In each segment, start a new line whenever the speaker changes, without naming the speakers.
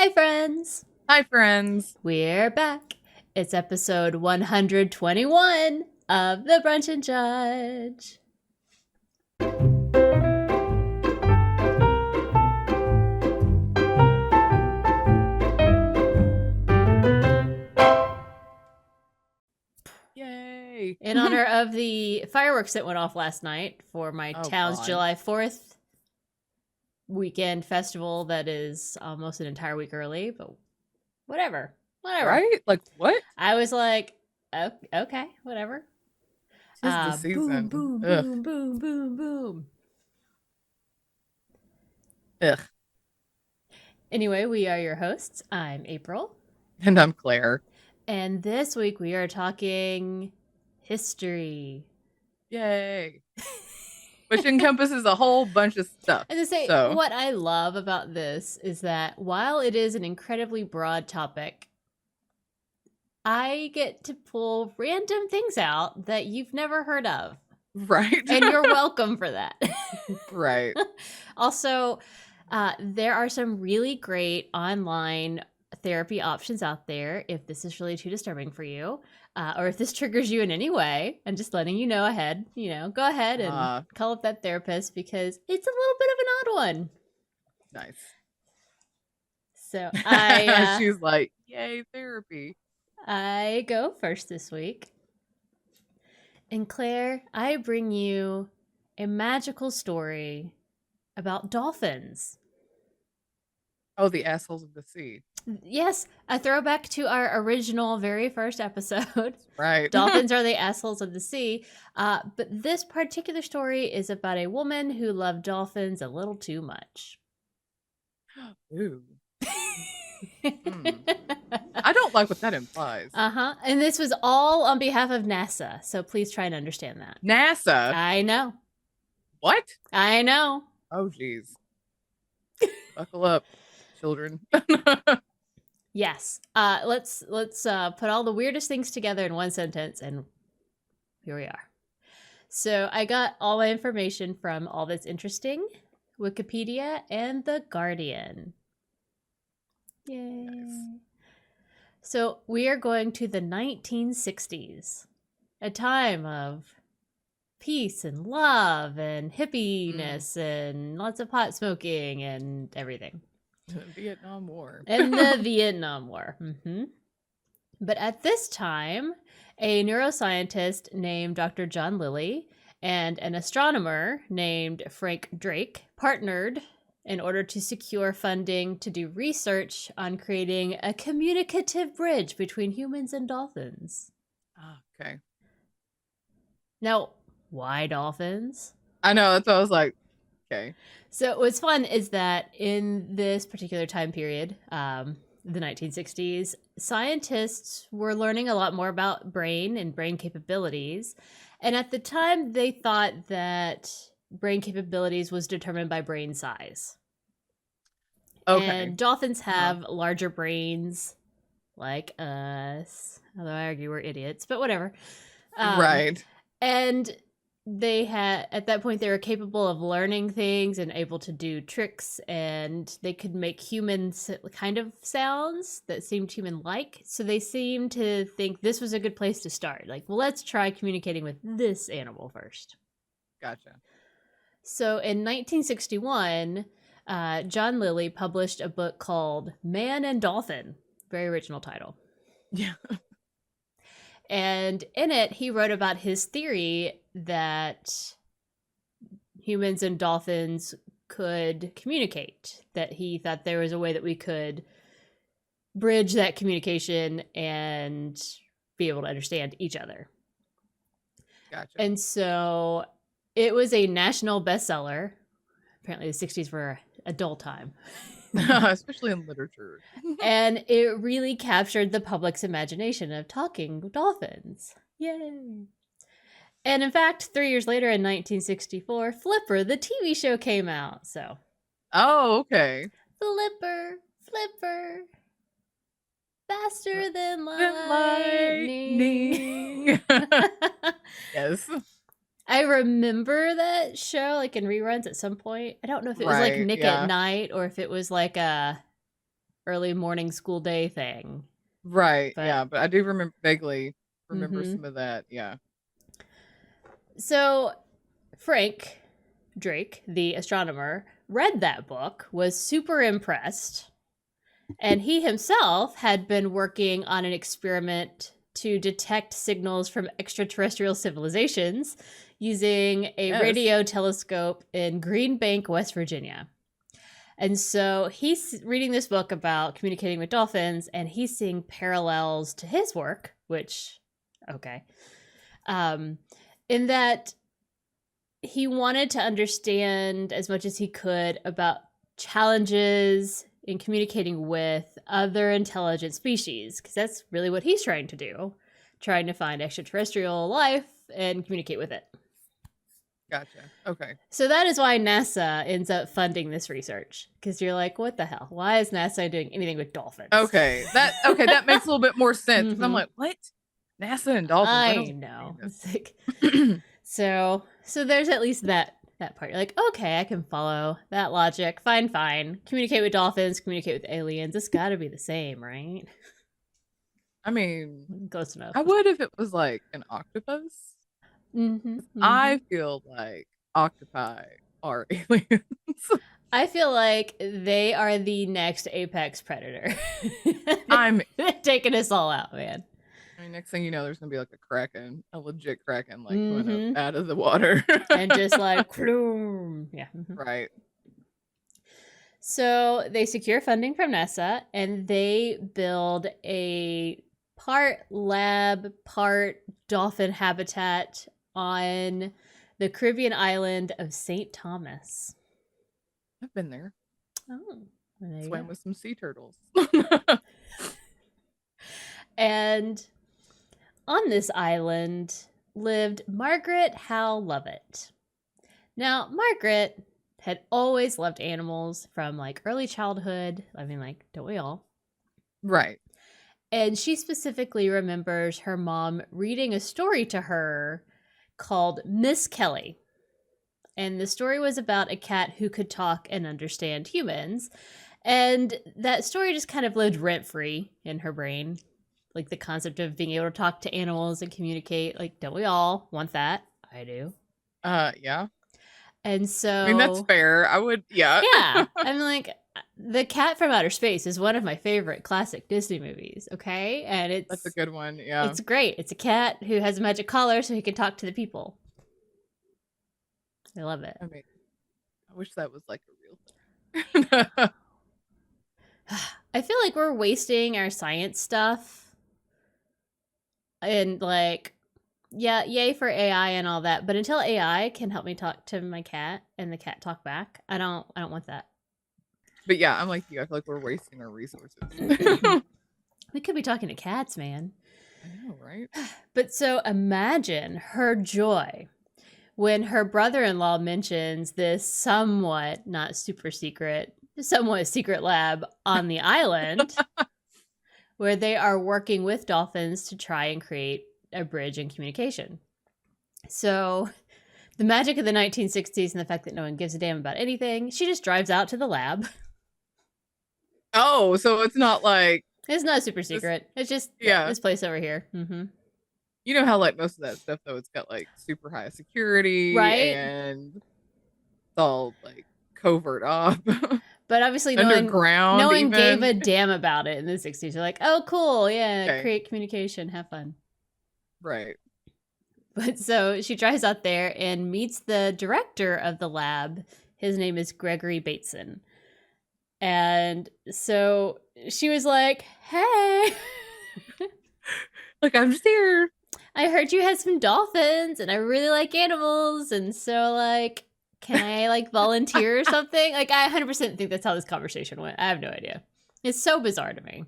Hi, friends.
Hi, friends.
We're back. It's episode 121 of the Brunch and Judge.
Yay.
In honor of the fireworks that went off last night for my town's
God.
July 4th weekend festival that is almost an entire week early, but whatever.
Right? Like, what?
I was like, oh, okay, whatever.
'Tis the season.
Boom, boom,
Ugh.
boom, boom, boom, boom.
Ugh.
Anyway, we are your hosts. I'm April.
And I'm Claire.
And this week we are talking history.
Yay. Which encompasses a whole bunch of stuff.
As I say,
So,
what I love about this is that while it is an incredibly broad topic, I get to pull random things out that you've never heard of.
right.
And you're welcome for that.
Right.
Also, there are some really great online therapy options out there if this is really too disturbing for you, or if this triggers you in any way. I'm just letting you know ahead. Go ahead and call up that therapist because it's a little bit of an odd one.
Nice.
So
she's like, yay, therapy.
I go first this week. And Claire, I bring you a magical story about dolphins.
Oh, the assholes of the sea.
Yes, a throwback to our original very first episode.
Right.
Dolphins are the assholes of the sea. But this particular story is about a woman who loved dolphins a little too much.
Ooh. I don't like what that implies.
And this was all on behalf of NASA, so please try and understand that.
NASA?
I know.
What?
I know.
Oh, geez. Buckle up, children.
Yes. Let's put all the weirdest things together in one sentence, and here we are. So I got all my information from All That's Interesting, Wikipedia, and The Guardian. Yay. Nice. So we are going to the 1960s, a time of peace and love and hippiness and lots of pot smoking and everything.
The Vietnam War.
And the Vietnam War. But at this time, a neuroscientist named Dr. John Lilly and an astronomer named Frank Drake partnered in order to secure funding to do research on creating a communicative bridge between humans and dolphins.
Okay.
Now, why dolphins?
I know, that's what I was like, okay.
So what's fun is that in this particular time period, the 1960s, scientists were learning a lot more about brain and brain capabilities. And at the time, they thought that brain capabilities was determined by brain size. Okay. And dolphins have larger brains like us, although I argue we're idiots, but whatever.
Right.
And they had, at that point, they were capable of learning things and able to do tricks, and they could make human kind of sounds that seemed human-like. So they seemed to think this was a good place to start. Like, well, let's try communicating with this animal first.
Gotcha.
So in 1961, John Lilly published a book called Man and Dolphin. Very original title.
Yeah.
And in it, he wrote about his theory that humans and dolphins could communicate, that he thought there was a way that we could bridge that communication and be able to understand each other.
Gotcha.
And so it was a national bestseller. Apparently the 60s were a dull time.
Especially in literature.
And it really captured the public's imagination of talking dolphins. Yay. And in fact, 3 years later in 1964, Flipper, the TV show, came out. So.
Oh, okay.
Flipper, faster than lightning.
Yes.
I remember that show like in reruns at some point. I don't know if it was like Nick at Night or if it was like a early morning school day thing.
Right.
But
Yeah, but I do remember vaguely remember
mhm.
some of that. Yeah.
So Frank Drake, the astronomer, read that book, was super impressed, and he himself had been working on an experiment to detect signals from extraterrestrial civilizations using a
Yes.
radio telescope in Green Bank, West Virginia. And so he's reading this book about communicating with dolphins, and he's seeing parallels to his work, which, okay, in that he wanted to understand as much as he could about challenges in communicating with other intelligent species, because that's really what he's trying to do, trying to find extraterrestrial life and communicate with it.
Gotcha. Okay.
So that is why NASA ends up funding this research, because you're like, what the hell? Why is NASA doing anything with dolphins?
Okay. That makes a little bit more sense because I'm
Mhm.
like, what? NASA and dolphins. I
I
don't
know.
understand
It's like,
this.
so there's at least that part. You're like, okay, I can follow that logic. Fine. Communicate with dolphins, communicate with aliens. It's got to be the same, right?
I mean,
Close enough.
I would if it was like an octopus. I feel like octopi are aliens.
I feel like they are the next apex predator. They're taking us all out, man.
I mean, next thing you know, there's gonna be like a kraken, a legit kraken, like coming up out of the water,
and just like, yeah.
Right.
So they secure funding from NASA, and they build a part lab, part dolphin habitat on the Caribbean island of St. Thomas.
I've been there.
Oh, there you
Swam
go.
with some sea turtles.
And on this island lived Margaret Howe Lovatt. Now, Margaret had always loved animals from like early childhood. I mean, like, don't we all?
Right.
And she specifically remembers her mom reading a story to her called Miss Kelly. And the story was about a cat who could talk and understand humans. And that story just kind of lived rent-free in her brain. Like the concept of being able to talk to animals and communicate. Like, don't we all want that? I do.
Yeah.
And so
I mean, that's fair. I would, yeah.
Yeah. I'm like, The Cat from Outer Space is one of my favorite classic Disney movies, okay? And
That's a good one, yeah.
It's great. It's a cat who has a magic collar so he can talk to the people. I love it.
I mean, I wish that was like a real thing.
I feel like we're wasting our science stuff. And like, yeah, yay for AI and all that, but until AI can help me talk to my cat and the cat talk back, I don't want that.
But yeah, I'm like you. I feel like we're wasting our resources.
We could be talking to cats, man.
I know, right?
But so imagine her joy when her brother-in-law mentions this somewhat not super secret, somewhat secret lab on the island where they are working with dolphins to try and create a bridge in communication. So the magic of the 1960s and the fact that no one gives a damn about anything, she just drives out to the lab.
Oh, so it's not like...
It's not super secret. It's just this place over here. Mm-hmm.
You know how like most of that stuff though, it's got like super high security,
right?
And it's all like covert op.
But obviously
underground,
no one gave a damn about it in the 60s. They're like, oh, cool. Yeah,
okay.
Create communication. Have fun.
Right.
But so she drives out there and meets the director of the lab. His name is Gregory Bateson. And so she was like, hey.
Like, I'm just here.
I heard you had some dolphins and I really like animals. And so, like, can I, like, volunteer or something? Like, I 100% think that's how this conversation went. I have no idea. It's so bizarre to me.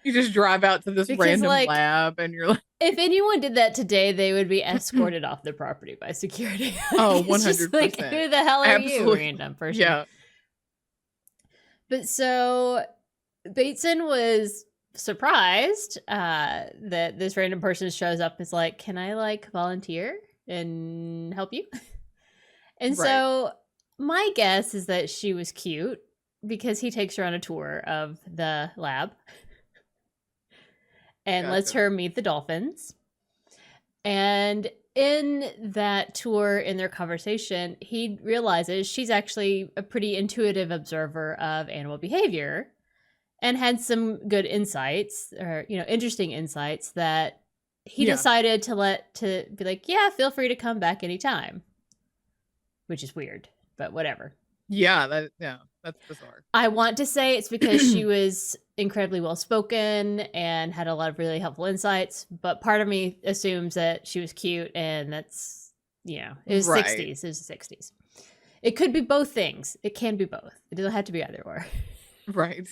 You just drive out to this random lab and you're like...
If anyone did that today, they would be escorted off their property by security.
Oh, 100%.
Like, who the hell are you, random person?
Yeah.
But so Bateson was surprised that this random person shows up and is like, can I like volunteer and help you? And so my guess is that she was cute because he takes her on a tour of the lab and lets
Gotcha.
her meet the dolphins. And in that tour, in their conversation, he realizes she's actually a pretty intuitive observer of animal behavior and had some good insights, or, you know, interesting insights that he decided to be like, yeah, feel free to come back anytime. Which is weird, but whatever.
Yeah, that's bizarre.
I want to say it's because she was incredibly well spoken and had a lot of really helpful insights, but part of me assumes that she was cute, and that's, you know, it was
Right.
60s. It was the 60s. It could be both things. It can be both. It doesn't have to be either or.
Right.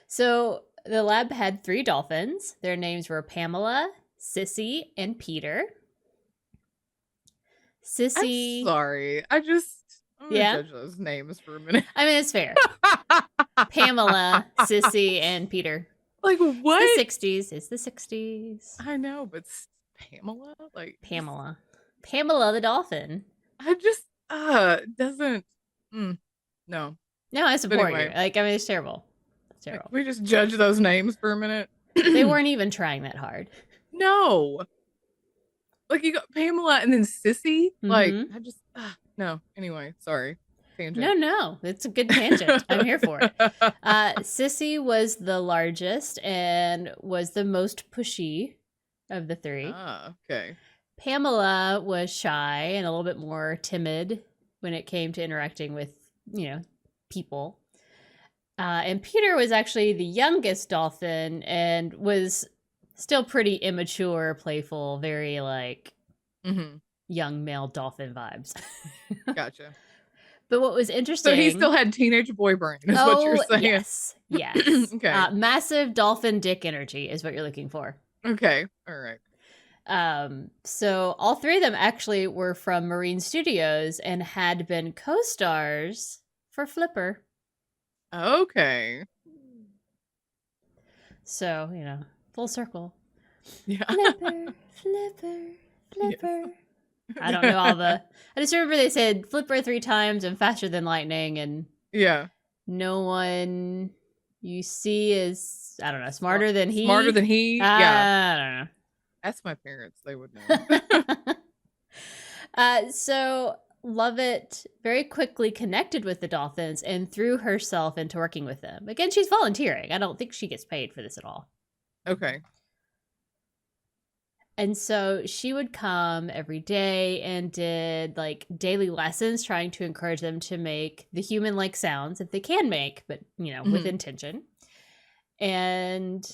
So the lab had 3 dolphins. Their names were Pamela, Sissy, and Peter. Sissy.
I'm sorry. I'm gonna judge those names for a minute.
I mean, it's fair. Pamela, Sissy, and Peter.
Like, what?
It's the 60s. It's the 60s.
I know, but Pamela? Like,
Pamela. Pamela the dolphin.
I just, doesn't, no.
No, I support you. Like, I mean, it's terrible. It's terrible.
Like, we just judge those names for a minute.
They weren't even trying that hard.
No. Like, you got Pamela and then Sissy. Mm-hmm. Like, I just, no. Anyway, sorry. Tangent.
No. It's a good tangent. I'm here for it. Sissy was the largest and was the most pushy of the 3.
Okay.
Pamela was shy and a little bit more timid when it came to interacting with, you know, people. And Peter was actually the youngest dolphin and was still pretty immature, playful, very like young male dolphin vibes.
Gotcha.
But what was interesting...
So he still had teenage boy brain, is what you're saying.
Yes.
Okay.
Massive dolphin dick energy is what you're looking for.
Okay. All right.
So all 3 of them actually were from Marine Studios and had been co-stars for Flipper.
Okay.
So, you know, full circle.
Yeah.
Flipper. Yes. I don't know all the... I just remember they said Flipper 3 times and faster than lightning, and no one you see is, I don't know, smarter than he.
Smarter than he?
I don't know.
That's my parents. They would
know. So Lovatt very quickly connected with the dolphins and threw herself into working with them. Again, she's volunteering. I don't think she gets paid for this at all.
Okay.
And so she would come every day and did like daily lessons, trying to encourage them to make the human-like sounds that they can make, but, you know, with intention. And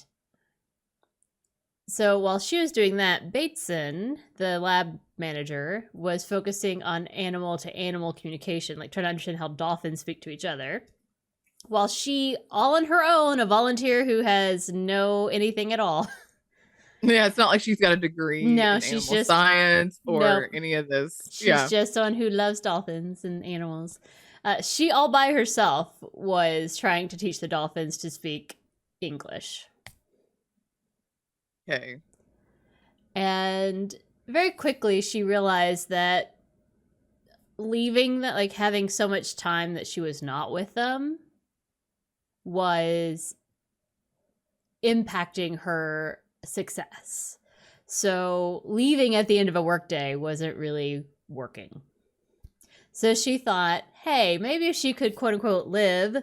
so while she was doing that, Bateson, the lab manager, was focusing on animal-to-animal communication, like trying to understand how dolphins speak to each other. While she, all on her own, a volunteer who has no anything at all.
Yeah, it's not like she's got a degree in she's just science or any of this.
She's just someone who loves dolphins and animals. She all by herself was trying to teach the dolphins to speak English.
Okay.
And very quickly she realized that leaving that, like having so much time that she was not with them, was impacting her success. So leaving at the end of a workday wasn't really working. So she thought, hey, maybe if she could quote unquote live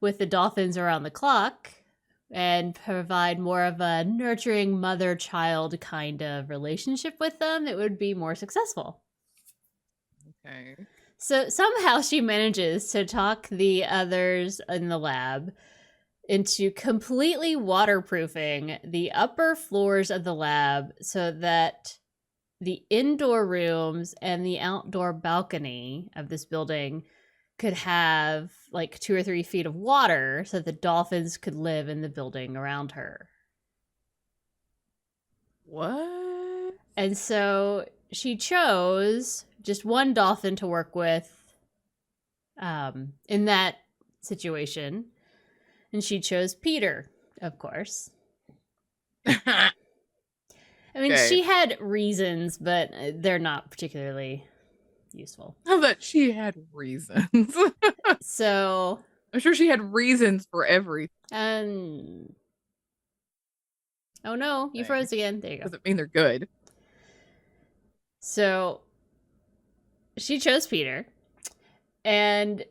with the dolphins around the clock and provide more of a nurturing mother-child kind of relationship with them, it would be more successful.
Okay.
So somehow she manages to talk the others in the lab into completely waterproofing the upper floors of the lab so that the indoor rooms and the outdoor balcony of this building could have like 2 or 3 feet of water so that the dolphins could live in the building around her.
What?
And so she chose just one dolphin to work with in that situation. And she chose Peter, of course. I mean, she had reasons, but they're not particularly useful.
How that she had reasons.
So
I'm sure she had reasons for everything.
And oh no, you froze again. There you go.
Doesn't mean they're good.
So she chose Peter, and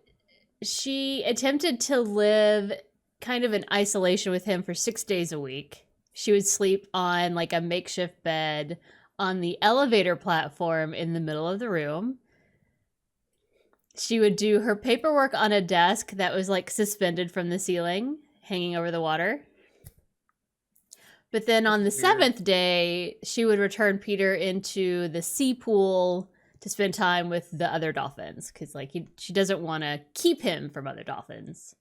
she attempted to live kind of in isolation with him for 6 days a week. She would sleep on like a makeshift bed on the elevator platform in the middle of the room. She would do her paperwork on a desk that was like suspended from the ceiling, hanging over the water. But then on the seventh day, she would return Peter into the sea pool to spend time with the other dolphins, because like she doesn't want to keep him from other dolphins,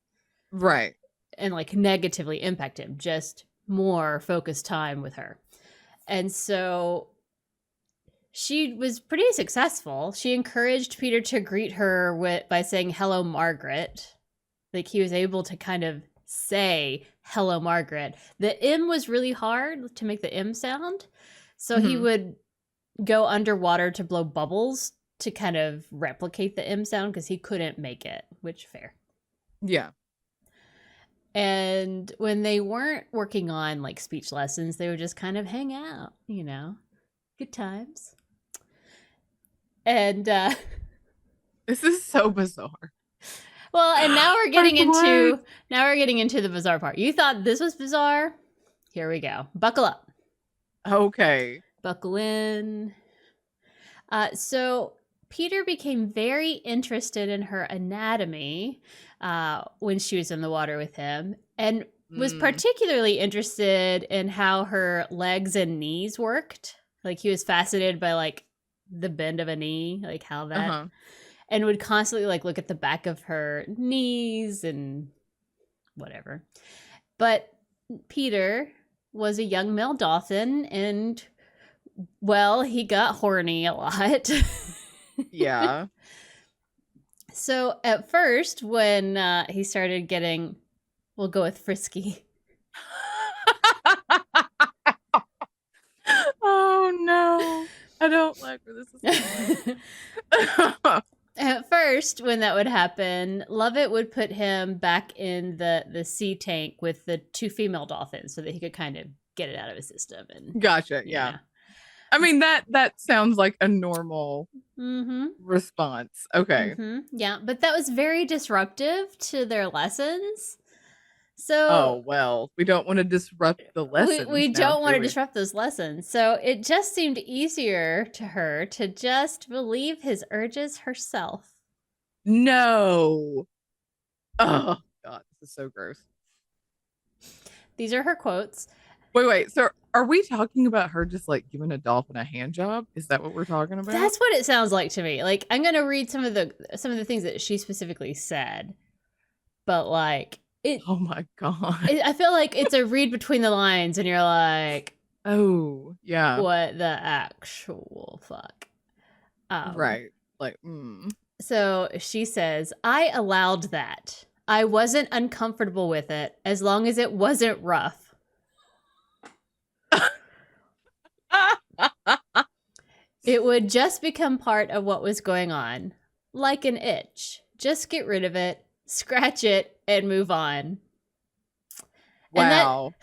right?
And like negatively impact him. Just more focused time with her. And so she was pretty successful. She encouraged Peter to greet her by saying, "Hello, Margaret." Like he was able to kind of say, "Hello, Margaret." The M was really hard to make the M sound. So he would go underwater to blow bubbles to kind of replicate the M sound because he couldn't make it, which fair.
Yeah.
And when they weren't working on like speech lessons, they would just kind of hang out, you know, good times. And
this is so bizarre.
Well, and now we're getting into the bizarre part. You thought this was bizarre? Here we go. Buckle up.
Okay.
Buckle in. So Peter became very interested in her anatomy when she was in the water with him, and was particularly interested in how her legs and knees worked. Like he was fascinated by like the bend of a knee, like how that, and would constantly like look at the back of her knees and whatever. But Peter was a young male dolphin, and well, he got horny a lot.
Yeah.
So at first, when he started getting, we'll go with frisky.
Oh no, I don't like where this is going.
At first, when that would happen, Lovatt would put him back in the sea tank with the 2 female dolphins so that he could kind of get it out of his system. And
gotcha. Yeah. Know. I mean, that sounds like a normal response. Okay.
Yeah, but that was very disruptive to their lessons. So,
oh, well, we don't want to disrupt the lessons.
We don't want to disrupt those lessons. So it just seemed easier to her to just believe his urges herself.
No. Oh, God, this is so gross.
These are her quotes.
Wait. So are we talking about her just like giving a dolphin a hand job? Is that what we're talking about?
That's what it sounds like to me. Like I'm going to read some of the things that she specifically said. But like
oh my God.
I feel like it's a read between the lines and you're like,
oh, yeah.
What the actual fuck?
Right. Like,
So she says, "I allowed that. I wasn't uncomfortable with it as long as it wasn't rough. It would just become part of what was going on. Like an itch. Just get rid of it, scratch it, and move on."
Wow.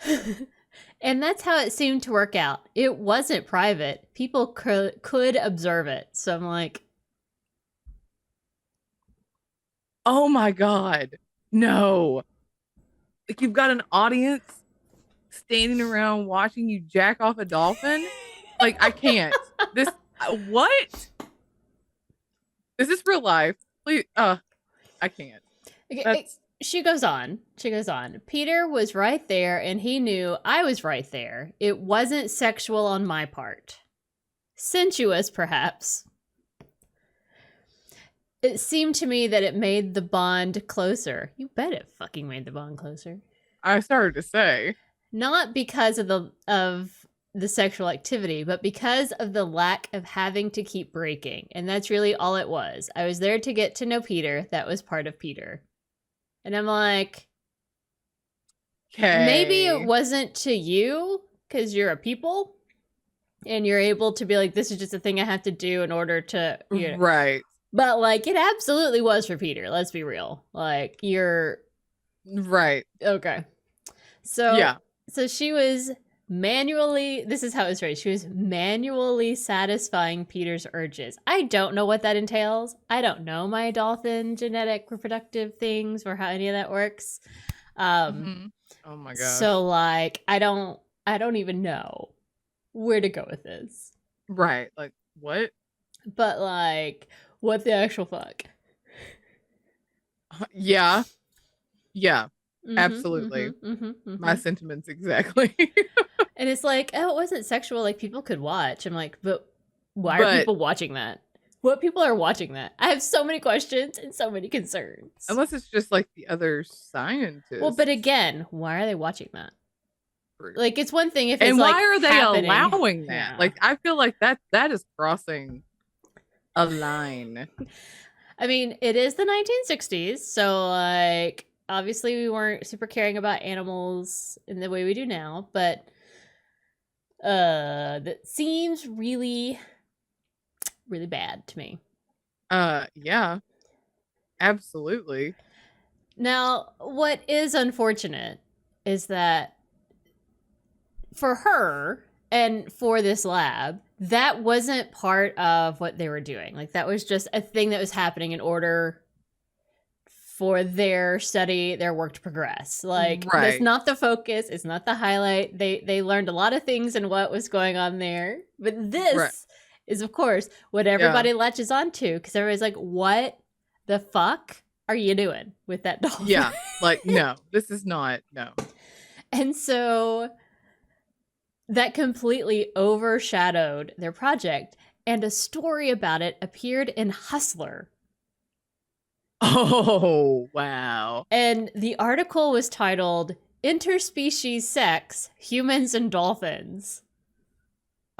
And that's how it seemed to work out. It wasn't private. People could observe it. So I'm like,
oh my God. No. Like you've got an audience standing around watching you jack off a dolphin? Like I can't. This what? Is this real life? Please I can't.
She goes on. Peter was right there and he knew I was right there. It wasn't sexual on my part. Sensuous, perhaps. It seemed to me that it made the bond closer. You bet it fucking made the bond closer.
I started to say.
Not because of the sexual activity, but because of the lack of having to keep breaking. And that's really all it was. I was there to get to know Peter. That was part of Peter. And I'm like, okay. Maybe it wasn't to you because you're a people and you're able to be like, this is just a thing I have to do in order to,
right.
But like, it absolutely was for Peter. Let's be real. Like, you're
Right.
Okay. So
Yeah.
so she was manually, this is how it was phrased. She was manually satisfying Peter's urges. I don't know what that entails. I don't know my dolphin genetic reproductive things or how any of that works.
Mhm. Oh my gosh.
So like I don't even know where to go with this.
Right. Like, what?
But like what the actual fuck?
Yeah. Yeah.
Mm-hmm,
Absolutely.
mm-hmm, mm-hmm,
My
mm-hmm.
sentiments exactly.
And it's like, oh, it wasn't sexual. Like people could watch. I'm like, but why are
But
people watching that? What people are watching that? I have so many questions and so many concerns.
unless it's just like the other
Well,
scientists.
but again, why are they watching that? Like, it's one thing if it's
And why
like
are they
happening.
allowing that?
Yeah.
Like, I feel like that is crossing a line.
I mean, it is the 1960s, so like obviously we weren't super caring about animals in the way we do now, but that seems really really bad to me.
Yeah, absolutely.
Now, what is unfortunate is that for her and for this lab, that wasn't part of what they were doing. Like that was just a thing that was happening in order for their study, their work to progress. Like that's
Right.
not the focus, it's not the highlight. They learned a lot of things and what was going on there. But
Right.
this is of course what
Yeah.
everybody latches onto because everybody's like, what the fuck are you doing with that dolphin?
Yeah. Like, no, this is not, no.
And so that completely overshadowed their project, and a story about it appeared in Hustler.
Oh, wow.
And the article was titled Interspecies Sex, Humans and Dolphins.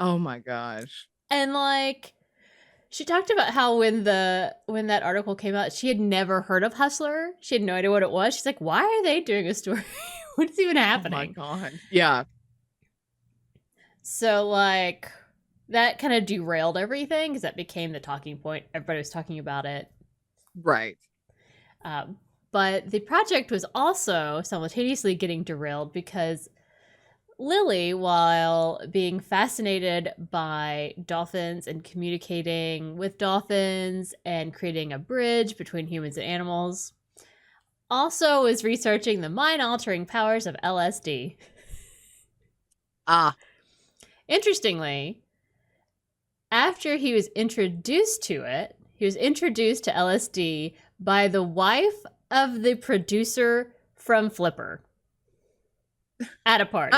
Oh my gosh.
And like she talked about how when that article came out, she had never heard of Hustler. She had no idea what it was. She's like, "Why are they doing a story? What's even
Oh my
happening?"
god. Yeah.
So like that kind of derailed everything because that became the talking point. Everybody was talking about it.
Right.
Um, but the project was also simultaneously getting derailed because Lily, while being fascinated by dolphins and communicating with dolphins and creating a bridge between humans and animals, also was researching the mind altering powers of LSD.
Ah.
Interestingly, after he was introduced to it, he was introduced to LSD by the wife of the producer from Flipper at a party.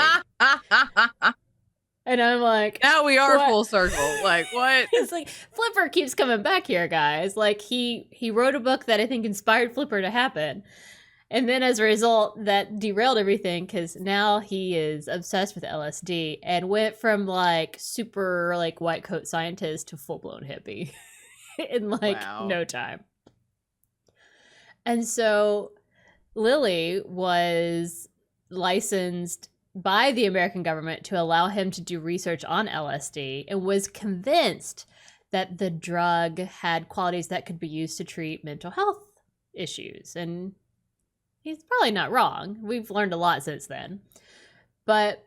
And I'm like,
Now we are
what?
full circle. Like, what?
It's like Flipper keeps coming back here, guys. Like he wrote a book that I think inspired Flipper to happen. And then as a result, that derailed everything because now he is obsessed with LSD and went from like super like white coat scientist to full blown hippie in like no time. And so Lily was licensed by the American government to allow him to do research on LSD and was convinced that the drug had qualities that could be used to treat mental health issues. And he's probably not wrong. We've learned a lot since then. But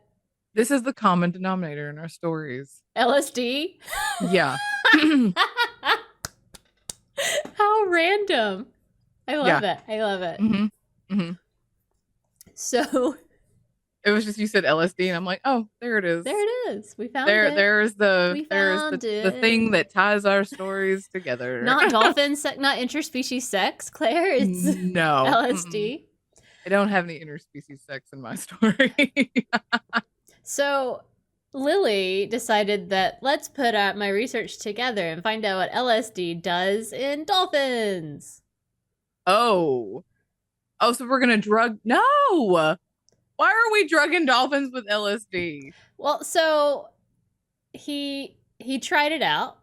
this is the common denominator in our stories.
LSD?
Yeah.
How random. I love it. I love it.
Mm-hmm. Mm-hmm.
So
it was just you said LSD, and I'm like, oh, there it is.
There it is. We found
it.
There's
the thing that ties our stories together.
Not dolphins, not interspecies sex, Claire. It's
no
LSD.
I don't have any interspecies sex in my story.
So Lily decided that let's put my research together and find out what LSD does in dolphins.
Oh, so we're gonna drug? No. Why are we drugging dolphins with LSD?
Well, so he tried it out,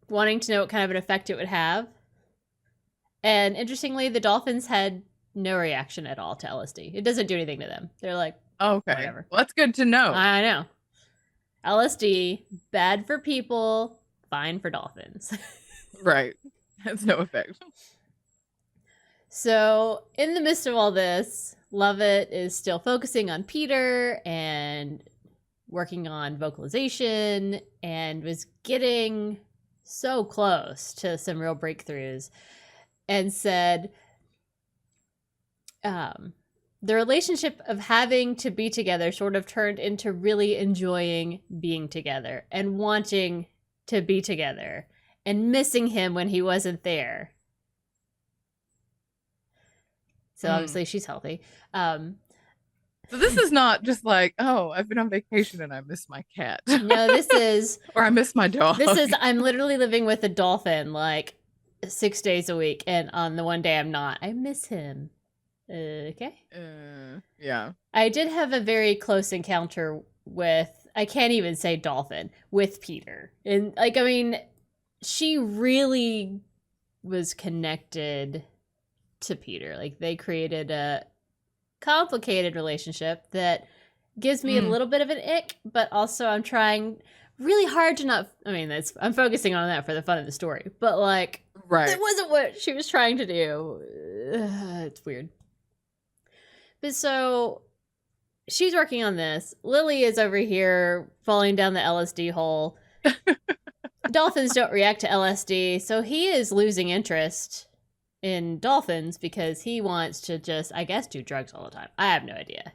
wanting to know what kind of an effect it would have. And interestingly, the dolphins had no reaction at all to LSD. It doesn't do anything to them. They're like,
okay,
whatever.
Well, that's good to know.
I know. LSD, bad for people, fine for dolphins.
Right. Has no effect.
So, in the midst of all this, Lovatt is still focusing on Peter and working on vocalization and was getting so close to some real breakthroughs, and said the relationship of having to be together sort of turned into really enjoying being together and wanting to be together and missing him when he wasn't there. So obviously she's healthy.
So this is not just like, oh, I've been on vacation and I miss my cat.
No, this is...
or I miss my dog.
This is, I'm literally living with a dolphin like 6 days a week, and on the one day I'm not, I miss him. Okay.
Yeah.
I did have a very close encounter with, I can't even say dolphin, with Peter. And like, I mean, she really was connected to Peter. Like, they created a complicated relationship that gives me a little bit of an ick, but also I'm trying really hard to not, I mean, I'm focusing on that for the fun of the story, but like,
right.
It wasn't what she was trying to do. It's weird. But so she's working on this. Lily is over here falling down the LSD hole. Dolphins don't react to LSD, so he is losing interest in dolphins because he wants to just, I guess, do drugs all the time. I have no idea.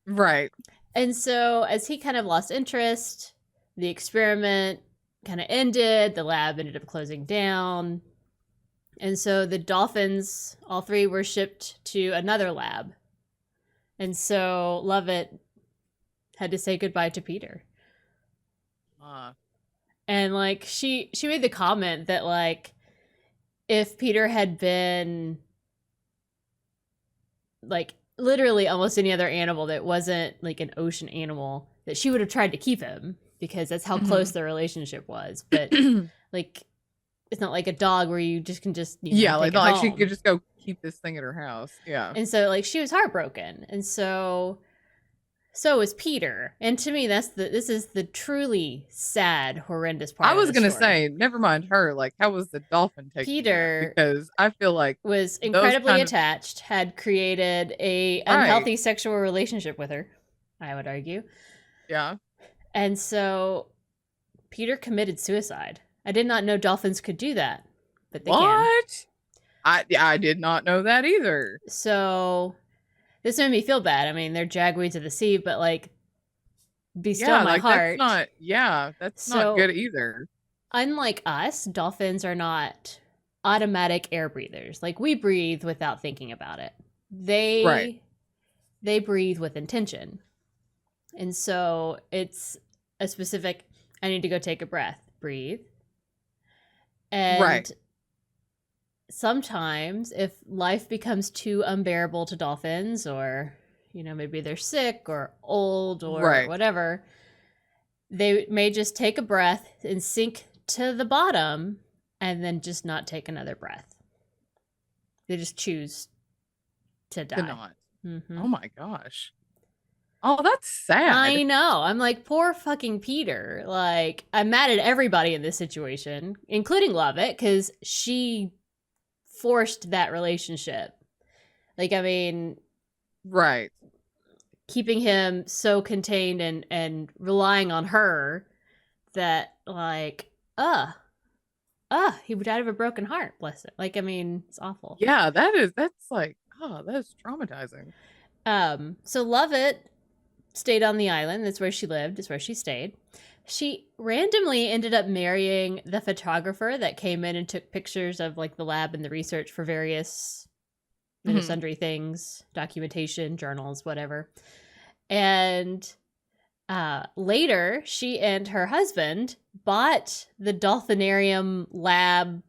Right.
And so as he kind of lost interest, the experiment kind of ended. The lab ended up closing down. And so the dolphins, all three, were shipped to another lab. And so Lovatt had to say goodbye to Peter. And like she made the comment that like if Peter had been like literally almost any other animal that wasn't like an ocean animal, that she would have tried to keep him because that's how close the relationship was. But like it's not like a dog where you just can just
like she could just go keep this thing at her house. Yeah.
And so like she was heartbroken, and so was Peter. And to me, this is the truly sad, horrendous part.
I was gonna say, never mind her. Like, how was the dolphin taking
Peter?
Because I feel like
was incredibly attached, had created a unhealthy sexual relationship with her, I would argue.
Yeah.
And so Peter committed suicide. I did not know dolphins could do that, but they can.
I did not know that either.
So this made me feel bad. I mean, they're jagweeds of the sea, but like, be still my heart.
That's not good either.
Unlike us, dolphins are not automatic air breathers. Like, we breathe without thinking about it. They breathe with intention. And so it's a specific, I need to go take a breath, breathe. And sometimes if life becomes too unbearable to dolphins, or, you know, maybe they're sick or old or whatever, they may just take a breath and sink to the bottom and then just not take another breath. They just choose to die.
To not. Oh my gosh. Oh, that's sad.
I know. I'm like, poor fucking Peter. Like, I'm mad at everybody in this situation, including Lovatt, because she forced that relationship. Like, I mean, keeping him so contained and relying on her that, like, he died of a broken heart, bless it. Like, I mean, it's awful.
Yeah, that's like, that is traumatizing.
So Lovatt stayed on the island. That's where she lived. It's where she stayed. She randomly ended up marrying the photographer that came in and took pictures of like the lab and the research for various sundry things, documentation, journals, whatever. And later, she and her husband bought the dolphinarium lab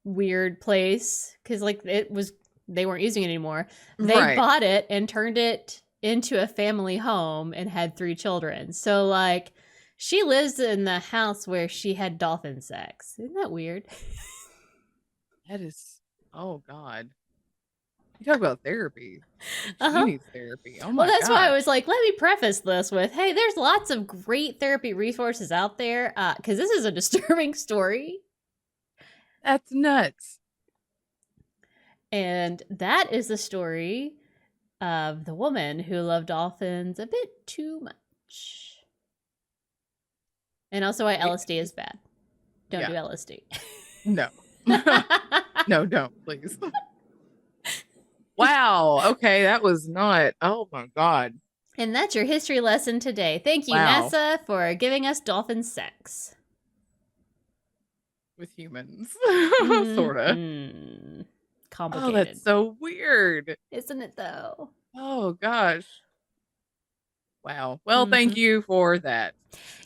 weird place because like they weren't using it anymore. They bought it and turned it into a family home and had 3 children. So like she lives in the house where she had dolphin sex. Isn't that weird?
That is, oh God. You talk about therapy. She needs therapy. Oh my God.
Well, that's why I was like, let me preface this with, hey, there's lots of great therapy resources out there. Because this is a disturbing story.
That's nuts.
And that is the story of the woman who loved dolphins a bit too much. And also why LSD is bad. Don't do LSD.
No. No, don't, please. Wow. Okay, that was not. Oh my God.
And that's your history lesson today. Thank you,
Wow.
NASA, for giving us dolphin sex.
With humans.
Mm-hmm.
Sorta.
Complicated.
Oh, that's so weird.
Isn't it, though?
Oh, gosh. Wow. Well, thank you for that.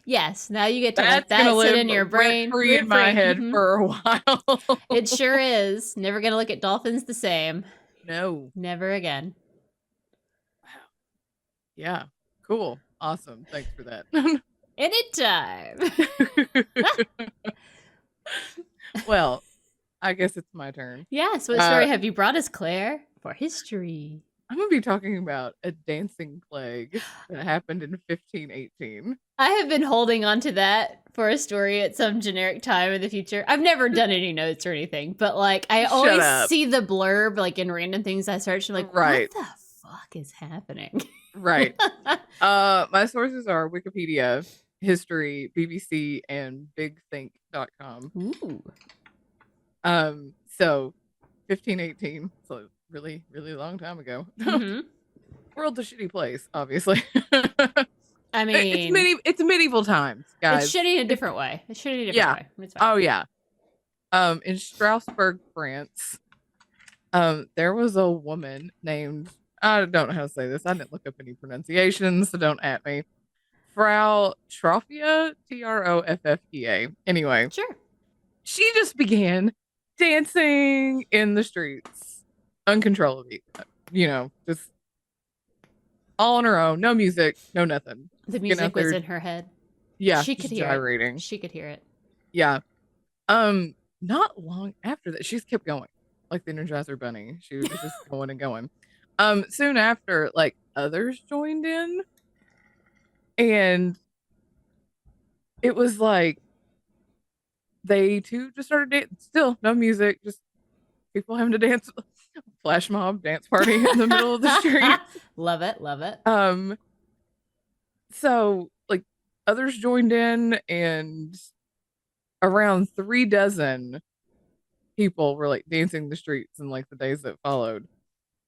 Yes, now you get to
That's
let that sit
live
in your brain.
rent-free in my head for a while.
It sure is. Never gonna look at dolphins the same.
No.
Never again.
Wow. Yeah. Cool. Awesome. Thanks for that.
Anytime.
Well, I guess it's my turn.
Yes. What story have you brought us, Claire, for history?
I'm going to be talking about a dancing plague that happened in 1518.
I have been holding on to that for a story at some generic time in the future. I've never done any notes or anything, but like I always see the blurb like in random things I search. I'm like, what the fuck is happening?
Right. My sources are Wikipedia, history, BBC, and bigthink.com.
Ooh.
So 1518, so really, really long time ago. Mm-hmm. World's a shitty place, obviously.
I mean,
it's medieval times, guys.
It's shitty in a different way. It's shitty in a different way. It's fine.
Oh yeah. In Strasbourg, France, there was a woman named, I don't know how to say this. I didn't look up any pronunciations, so don't at me. Frau Troffea, Troffea. Anyway,
sure.
She just began dancing in the streets uncontrollably. You know, just all on her own. No music, no nothing.
The music was in her head.
Yeah,
she could hear
gyrating.
it. She could hear it.
Yeah. Not long after that, she just kept going, like the Energizer Bunny. She was just going and going. Soon after, like others joined in, and it was like they too just started dancing. Still no music, just people having to dance. Flash mob dance party in the middle of the street.
Love it, love it.
So like others joined in, and around 36 people were like dancing the streets in like the days that followed.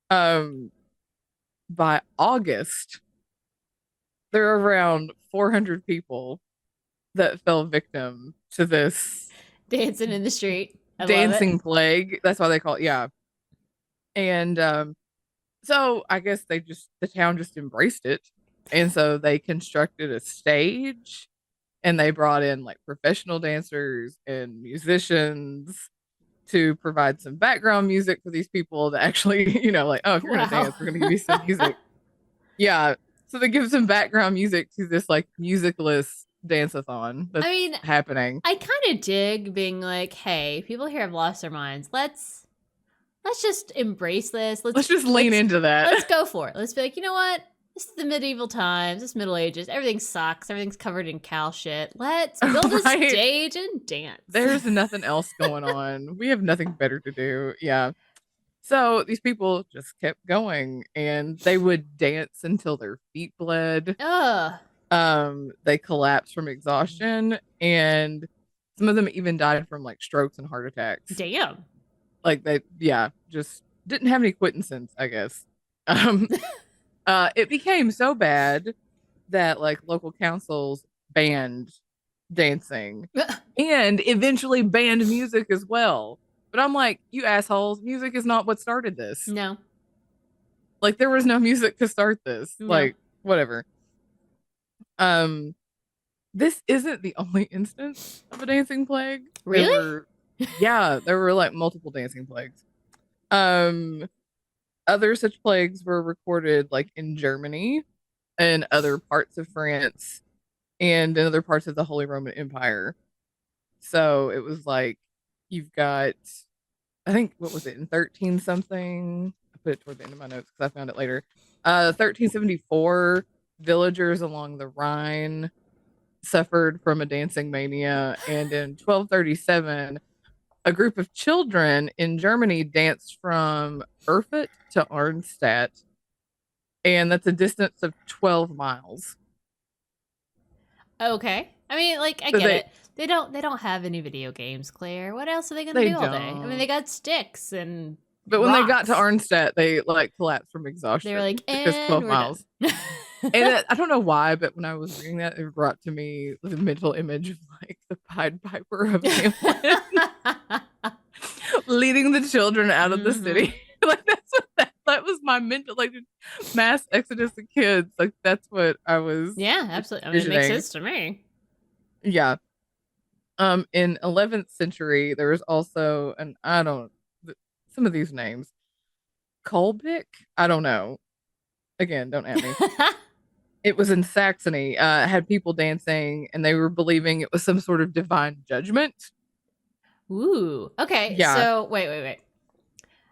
By August, there are around 400 people that fell victim to this
dancing in the street.
Dancing plague. That's why they call it. Yeah. And so I guess the town just embraced it. And so they constructed a stage, and they brought in like professional dancers and musicians to provide some background music for these people to actually, you know, like, oh, if you're going to dance, we're going to give you some music. Yeah. So they give some background music to this like musicless dance-a-thon that's happening.
I kind of dig being like, hey, people here have lost their minds. Let's just embrace this. Let's just
lean into that.
Let's go for it. Let's be like, you know what? This is the medieval times. This Middle Ages. Everything sucks. Everything's covered in cow shit. Let's build a stage and dance.
There's nothing else going on. We have nothing better to do. Yeah. So these people just kept going, and they would dance until their feet bled. They collapsed from exhaustion, and some of them even died from like strokes and heart attacks.
Damn.
Like they, just didn't have any quitting sense, I guess. It became so bad that like local councils banned dancing and eventually banned music as well. But I'm like, you assholes, music is not what started this.
No.
Like there was no music to start this. No. Like whatever. This isn't the only instance of a dancing plague.
Really?
There were like multiple dancing plagues. Other such plagues were recorded like in Germany and other parts of France and in other parts of the Holy Roman Empire. So it was like you've got, I think, what was it, in 13 something? I put it toward the end of my notes because I found it later. 1374, villagers along the Rhine suffered from a dancing mania, and in 1237, a group of children in Germany danced from Erfurt to Arnstadt, and that's a distance of 12 miles.
Okay. I mean, like, I
So
get it. They don't have any video games, Claire. What else are they gonna
they
do all day? I mean, they
don't.
got sticks and
But when they got to
rocks.
Arnstadt, they like collapsed from
They were like,
exhaustion because
and
12
we're done.
miles. And I don't know why, but when I was reading that, it brought to me the mental image of like the Pied Piper of Hamlet leading the children out of the city. Like that's what that was my mental like mass exodus of kids. Like that's what I was
Yeah, absolutely. I mean, it makes
envisioning.
sense to me.
Yeah. In 11th century, there was also an I don't some of these names. Kolbeck? I don't know. Again, don't at me. It was in Saxony. Had people dancing, and they were believing it was some sort of divine judgment.
Ooh. Okay.
Yeah,
So wait.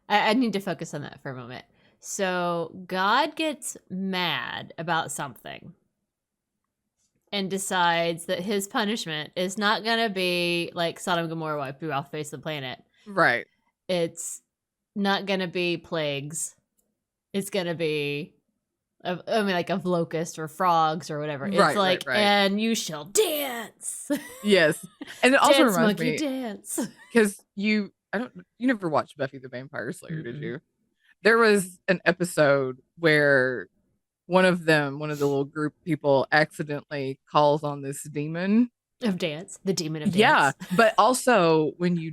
I need to focus on that for a moment. So God gets mad about something and decides that his punishment is not gonna be like Sodom and Gomorrah wiped you off the face of the planet.
right.
It's not gonna be plagues. It's gonna be like of locusts or frogs or whatever. It's
Right,
like,
right.
and you shall dance.
Yes. And it also
Dance,
reminds
monkey,
me
dance.
because you never watched Buffy the Vampire Slayer, did
Mm-mm.
you? There was an episode where one of the little group people accidentally calls on this demon.
Of dance, the demon of
Yeah,
dance.
but also when you're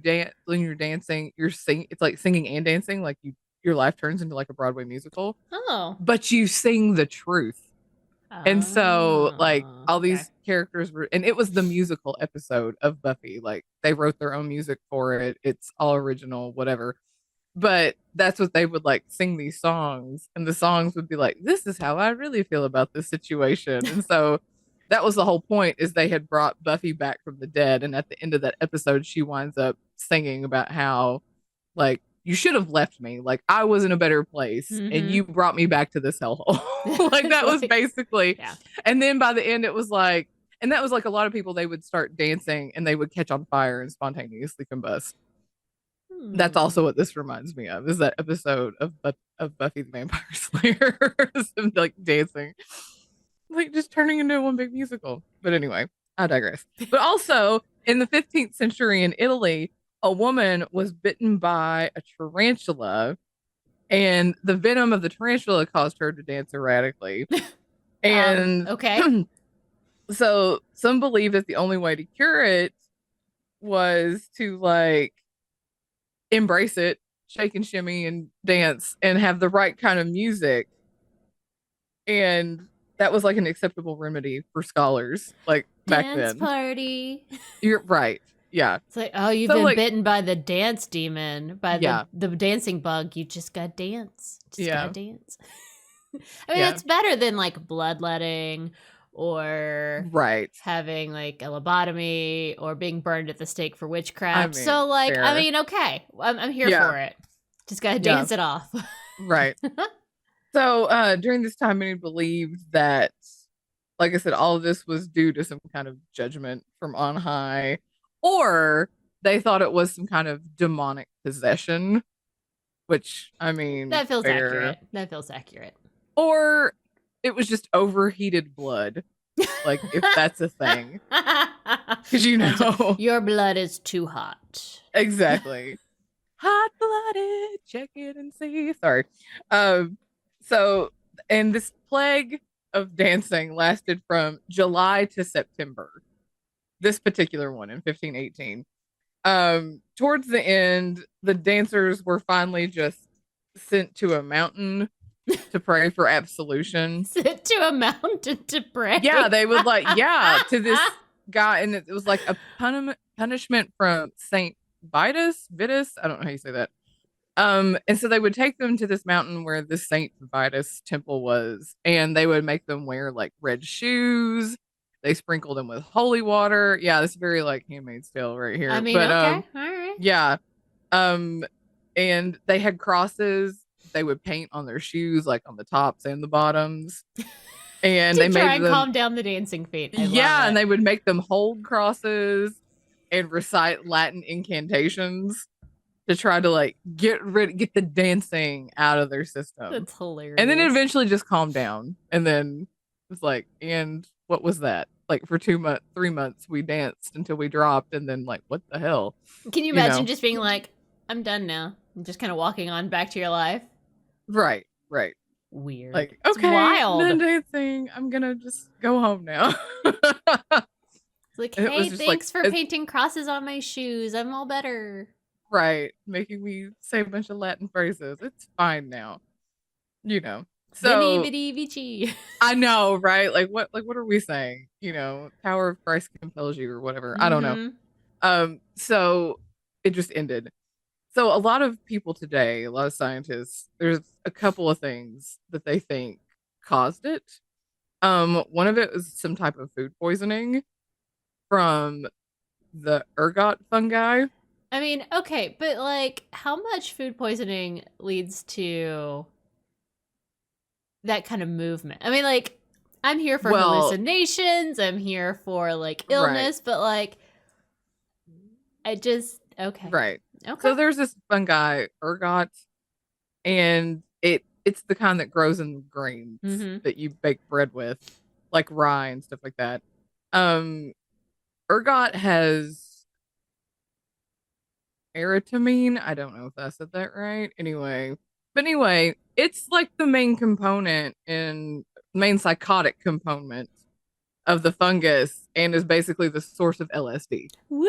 dancing, it's like singing and dancing, like your life turns into like a Broadway musical,
Oh.
but you sing the truth. And so like
Oh.
all
Okay.
these characters were, and it was the musical episode of Buffy. Like they wrote their own music for it. It's all original, whatever. But that's what they would like sing these songs, and the songs would be like, "This is how I really feel about this situation." And so that was the whole point, is they had brought Buffy back from the dead, and at the end of that episode, she winds up singing about how like you should have left me, like I was in a better place, and you brought me back to this hellhole. Like that was basically,
yeah.
and then by the end, it was like, and that was like a lot of people, they would start dancing and they would catch on fire and spontaneously combust. That's also what this reminds me of, is that episode of Buffy the Vampire Slayer, like dancing, like just turning into one big musical. But anyway, I digress. But also in the 15th century in Italy, a woman was bitten by a tarantula, and the venom of the tarantula caused her to dance erratically. And
Okay.
so some believe that the only way to cure it was to like embrace it, shake and shimmy and dance and have the right kind of music. And that was like an acceptable remedy for scholars like back
Dance
then.
party.
You're right. Yeah.
It's like, oh, you've been bitten by the dance demon, by the dancing bug. You just gotta dance. Gotta dance. I mean, it's better than like bloodletting or having like a lobotomy or being burned at the stake for witchcraft. So like, fair. I mean, okay, I'm here for it. Just gotta dance it off.
Right. So during this time, many believed that, like I said, all of this was due to some kind of judgment from on high, or they thought it was some kind of demonic possession, which, I mean,
that feels accurate. That feels accurate.
Or it was just overheated blood, like if that's a thing. Because
your blood is too hot.
Exactly. Hot blooded, check it and see. Sorry. So, and this plague of dancing lasted from July to September. This particular one in 1518. Towards the end, the dancers were finally just sent to a mountain to pray for absolution.
Sent to a mountain to pray?
Yeah, they would to this guy, and it was like a punishment from Saint Vitus, I don't know how you say that. And so they would take them to this mountain where the Saint Vitus temple was, and they would make them wear like red shoes. They sprinkled them with holy water. Yeah, this is very like Handmaid's Tale right here.
I mean, okay, all right.
Yeah. And they had crosses they would paint on their shoes, like on the tops and the bottoms. And they made them
calm down the dancing feet.
And they would make them hold crosses. and recite Latin incantations to try to like get the dancing out of their system.
That's
And then it
hilarious.
eventually just calmed down. And then it's like, and what was that? Like for 2 months, 3 months, we danced until we dropped, and then like, what the hell?
Can you
You
imagine
know?
just being like, I'm done now, and just kind of walking on back to your life?
Right, right.
Weird.
Like,
It's
okay, I'm
wild.
done dancing. I'm gonna just go home now.
It's like,
And it was
hey,
just like
thanks for
it's
painting crosses on my shoes. I'm all better.
right, making me say a bunch of Latin phrases. It's fine now, you know.
Veni
So
vidi vici.
I know, right? Like what are we saying? You know, power of Christ compels you or whatever. I don't know.
Mm-hmm.
So it just ended. So a lot of people today, a lot of scientists, there's a couple of things that they think caused it. One of it was some type of food poisoning from the ergot fungi.
I mean, okay, but like, how much food poisoning leads to that kind of movement? I mean, like, I'm here for
Well,
hallucinations, I'm here for like
right,
illness, but like, I just, okay.
right.
Okay.
So there's this fungi, ergot, and it's the kind that grows in grains
Mm-hmm.
that you bake bread with, like rye and stuff like that. Um, ergot has eritamine. I don't know if I said that right. Anyway, it's like the main component in main psychotic component of the fungus and is basically the source of LSD.
Woo!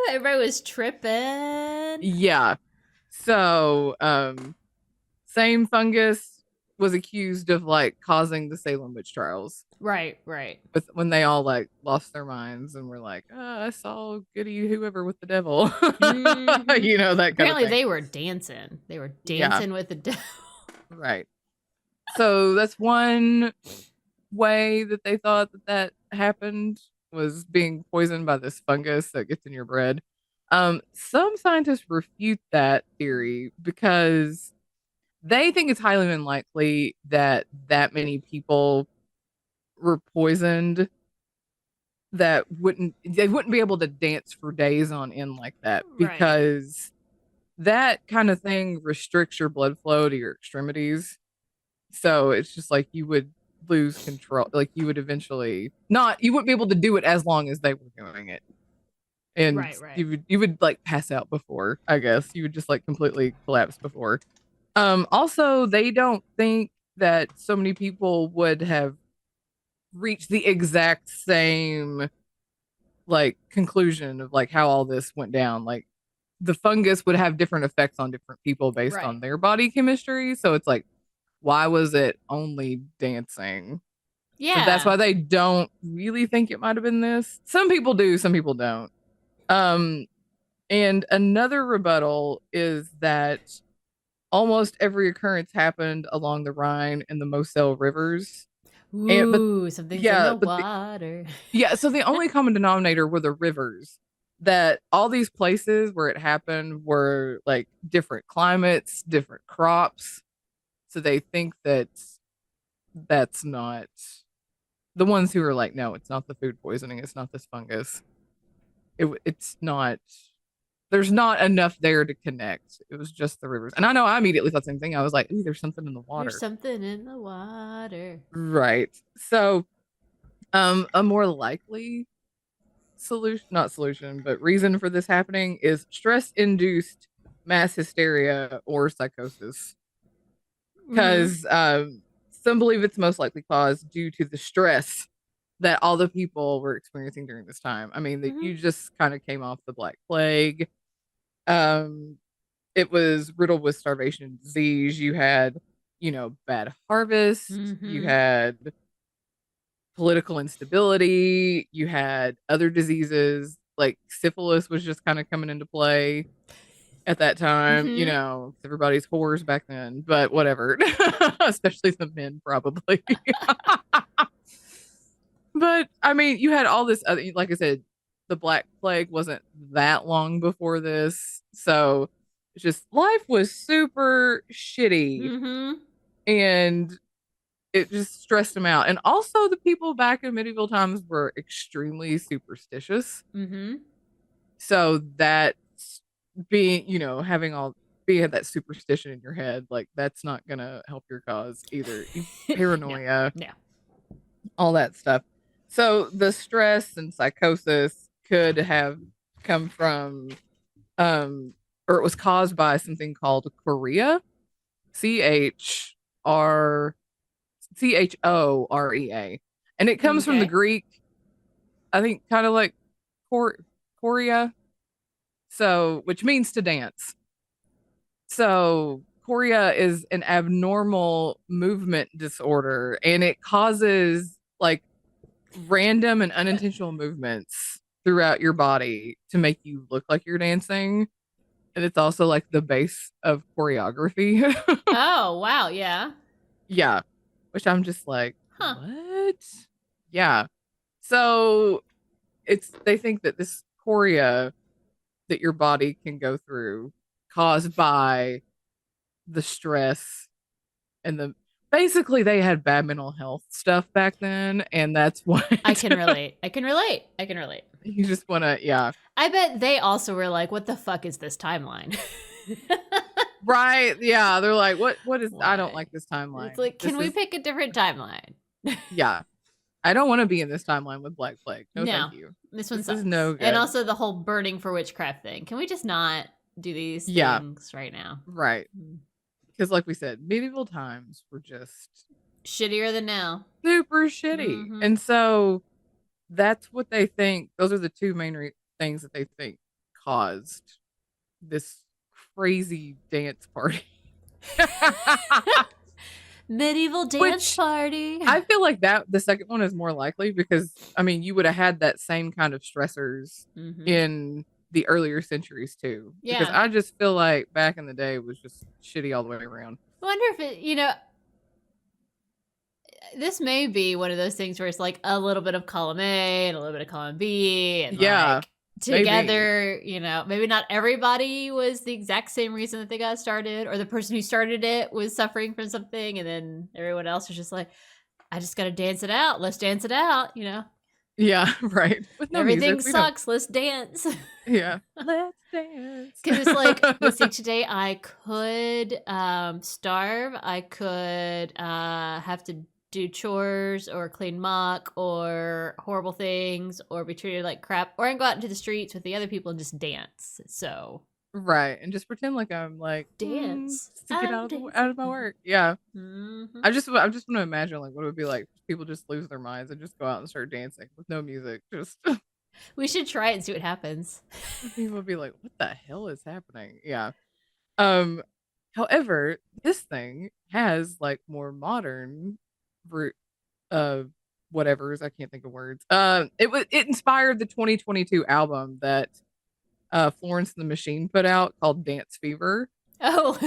Everybody was tripping.
Yeah. So, same fungus was accused of like causing the Salem witch trials
Right, right.
with when they all like lost their minds and were like, oh, I saw Goody whoever with the devil.
Mm-hmm.
You know, that kind of
Apparently,
thing.
they were dancing. They were
Yeah,
dancing with the devil.
right. So that's one way that they thought that that happened was being poisoned by this fungus that gets in your bread. Some scientists refute that theory because they think it's highly unlikely that that many people were poisoned that wouldn't be able to dance for days on end like that
Right.
because that kind of thing restricts your blood flow to your extremities. So it's just like you would lose control. Like you would eventually not, you wouldn't be able to do it as long as they were doing it. And
Right, right.
you would like pass out before, I guess. You would just like completely collapse before. Also they don't think that so many people would have reached the exact same like conclusion of like how all this went down. Like the fungus would have different effects on different people based
Right.
on their body chemistry. So it's like, why was it only dancing? So that's
Yeah.
why they don't really think it might have been this. Some people do, some people don't. Um, and another rebuttal is that almost every occurrence happened along the Rhine and the Moselle rivers. And but
Ooh, something's in
yeah,
the
but
water.
yeah, so the only common denominator were the rivers. That all these places where it happened were like different climates, different crops. So they think that that's not the ones who are like, no, it's not the food poisoning, it's not this fungus. It's not. There's not enough there to connect. It was just the rivers, and I know I immediately thought the same thing. I was like, ooh, there's something in the
There's
water,
something in the water.
right? So, a more likely solution, not solution, but reason for this happening is stress induced mass hysteria or psychosis.
Mm-hmm.
Because some believe it's most likely caused due to the stress that all the people were experiencing during this time. I mean, that
Mm-hmm.
you just kind of came off the Black Plague. Um, it was riddled with starvation and disease. You had, you know, bad harvest. You
Mm-hmm.
had political instability. You had other diseases like syphilis was just kind of coming into play at that time. You
Mm-hmm.
know, everybody's whores back then, but whatever, especially the men probably. But I mean, you had all this other, like I said, the Black Plague wasn't that long before this. So it's just life was super shitty
Mm-hmm.
and it just stressed him out. And also, the people back in medieval times were extremely superstitious.
Mm-hmm.
So that's being, having all being that superstition in your head, like that's not gonna help your cause either.
No,
Paranoia,
no.
all that stuff. So the stress and psychosis could have come from, um, or it was caused by something called chorea, Chorea, and it comes from the
Okay.
Greek, I think, kind of like chorea, so which means to dance. So chorea is an abnormal movement disorder, and it causes like random and unintentional movements throughout your body to make you look like you're dancing. And it's also like the base of choreography.
Oh, wow. Yeah.
Yeah. Which I'm just like,
Huh.
what? Yeah. So they think that this chorea that your body can go through caused by the stress and basically they had bad mental health stuff back then, and that's what
I can relate. I can relate. I can relate.
you just want to, yeah.
I bet they also were like, what the fuck is this timeline?
Right. Yeah. They're like, what is, I don't
Why?
like this
It's
timeline.
like,
This
can we
is,
pick a different timeline?
yeah. I don't want to be in this timeline with Black Plague. No, thank
No,
you.
this one
This is
sucks.
no
And
good.
also the whole burning for witchcraft thing. Can we just not do these
Yeah.
things right now?
Right.
Mm.
Because, like we said, medieval times were just
Shittier than now.
super shitty.
Mm-hmm.
And so that's what they think. Those are the two main things that they think caused this crazy dance party.
Medieval dance
Which
party.
I feel like that the second one is more likely because I mean you would have had that same kind of stressors
Mm-hmm.
in the earlier centuries too. Because
Yeah.
I just feel like back in the day it was just shitty all the way around.
I wonder if this may be one of those things where it's like a little bit of column A and a little bit of column B and
Yeah,
like
maybe.
together, maybe not everybody was the exact same reason that they got started, or the person who started it was suffering from something and then everyone else was just like, I just gotta dance it out. Let's dance it out.
Yeah, right. With no
Everything
music, we don't.
sucks. Let's dance.
Yeah, let's dance.
Because it's like, let's see, today I could starve. I could have to do chores or clean muck or horrible things or be treated like crap, or I can go out into the streets with the other people and just dance. So
Right, and just pretend like I'm like
dance.
just to get
I'm
out of
dancing.
my work. Yeah,
Mm-hmm.
I just want to imagine like what it would be like if people just lose their minds and just go out and start dancing with no music. Just
We should try it and see what happens.
people would be like, what the hell is happening? Yeah. Um. However, this thing has like more modern root. Uh, whatever's I can't think of words. It inspired the 2022 album that Florence and the Machine put out called Dance Fever.
Oh,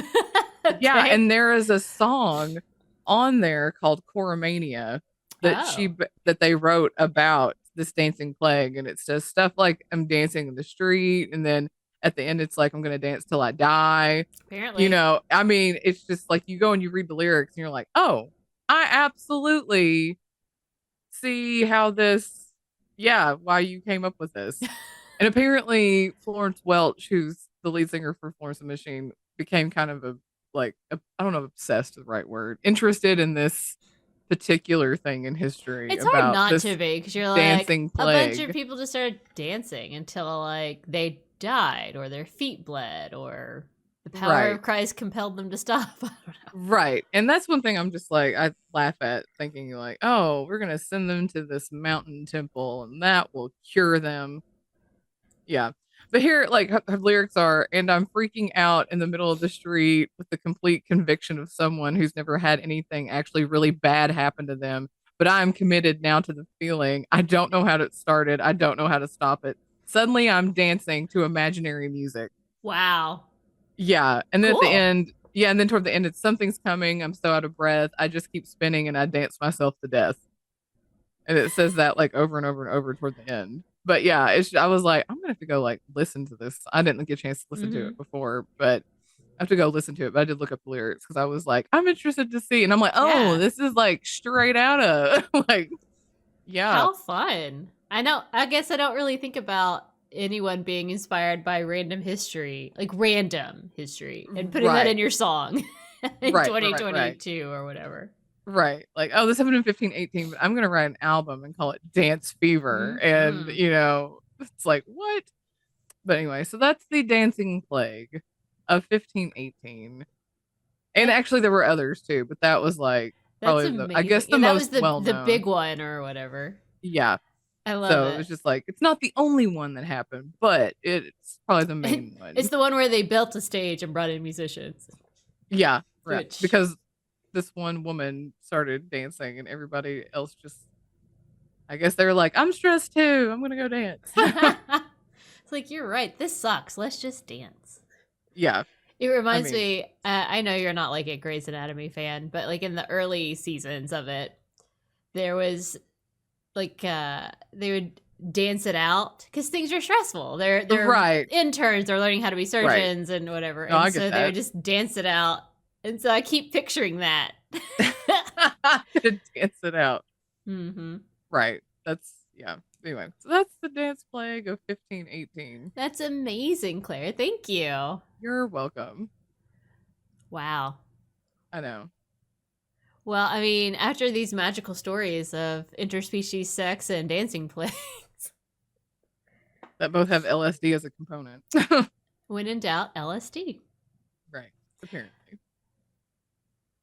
Yeah,
okay.
and there is a song on there called Choromania
Oh,
that they wrote about this dancing plague, and it says stuff like I'm dancing in the street, and then at the end it's like I'm gonna dance till I die.
apparently.
I mean, it's just like you go and you read the lyrics, and you're like, oh, I absolutely see how this, yeah, why you came up with this. And apparently, Florence Welch, who's the lead singer for Florence and the Machine, became kind of I don't know if obsessed is the right word, interested in this particular thing in history
It's hard
about
not to
this
be because you're like,
dancing
a bunch of
plague.
people just started dancing until like they died or their feet bled or the power
Right.
of Christ compelled them to stop. I don't know.
Right. And that's one thing I'm just like, I laugh at thinking like, oh, we're going to send them to this mountain temple and that will cure them. Yeah. But here, like, her lyrics are, and I'm freaking out in the middle of the street with the complete conviction of someone who's never had anything actually really bad happen to them. But I'm committed now to the feeling. I don't know how to start it. I don't know how to stop it. Suddenly I'm dancing to imaginary music.
Wow.
Yeah. And then at the
Cool.
end, yeah. And then toward the end, it's something's coming. I'm so out of breath. I just keep spinning and I dance myself to death. And it says that like over and over and over toward the end. But yeah, I was like, I'm gonna have to go like listen to this. I didn't get a chance to listen to
Mm-hmm.
it before, but I have to go listen to it. But I did look up the lyrics because I was like, I'm interested to see. And I'm like, oh,
Yeah.
this is like straight out of like, yeah,
How fun. I know. I guess I don't really think about anyone being inspired by random history, like random history, and putting that
Right.
in your song in
Right,
2022 or whatever.
right. Like, oh, this happened in 1518, but I'm gonna write an album and call it Dance Fever. And
Mhm.
it's like, what? But anyway, so that's the dancing plague of 1518. And
That,
actually there were others too, but that was like
that's
probably I guess
amazing.
the
Yeah, that was
most
the
well
big
known.
one or whatever.
Yeah.
I love
So it
it.
was just like, it's not the only one that happened, but it's probably the main
It's
one.
the one where they built a stage and brought in musicians.
Yeah, right.
Which
Because this one woman started dancing and everybody else just, I guess they were like, I'm stressed too. I'm going to go dance.
it's like, you're right. This sucks. Let's just dance.
Yeah.
It reminds
mean,
me, I know you're not like a Grey's Anatomy fan, but like in the early seasons of it, there was like they would dance it out because things are stressful. They're
right.
interns, are learning how to be surgeons and whatever,
No, I
and
get
so they would
that.
just dance it out. And so I keep picturing that.
To dance it out.
Mm-hmm.
Right. That's, yeah. Anyway, so that's the dance plague of 1518.
That's amazing, Claire. Thank you.
You're welcome.
Wow.
I know.
Well, I mean, after these magical stories of interspecies sex and dancing plagues,
That both have LSD as a component.
when in doubt, LSD.
Right. Apparently.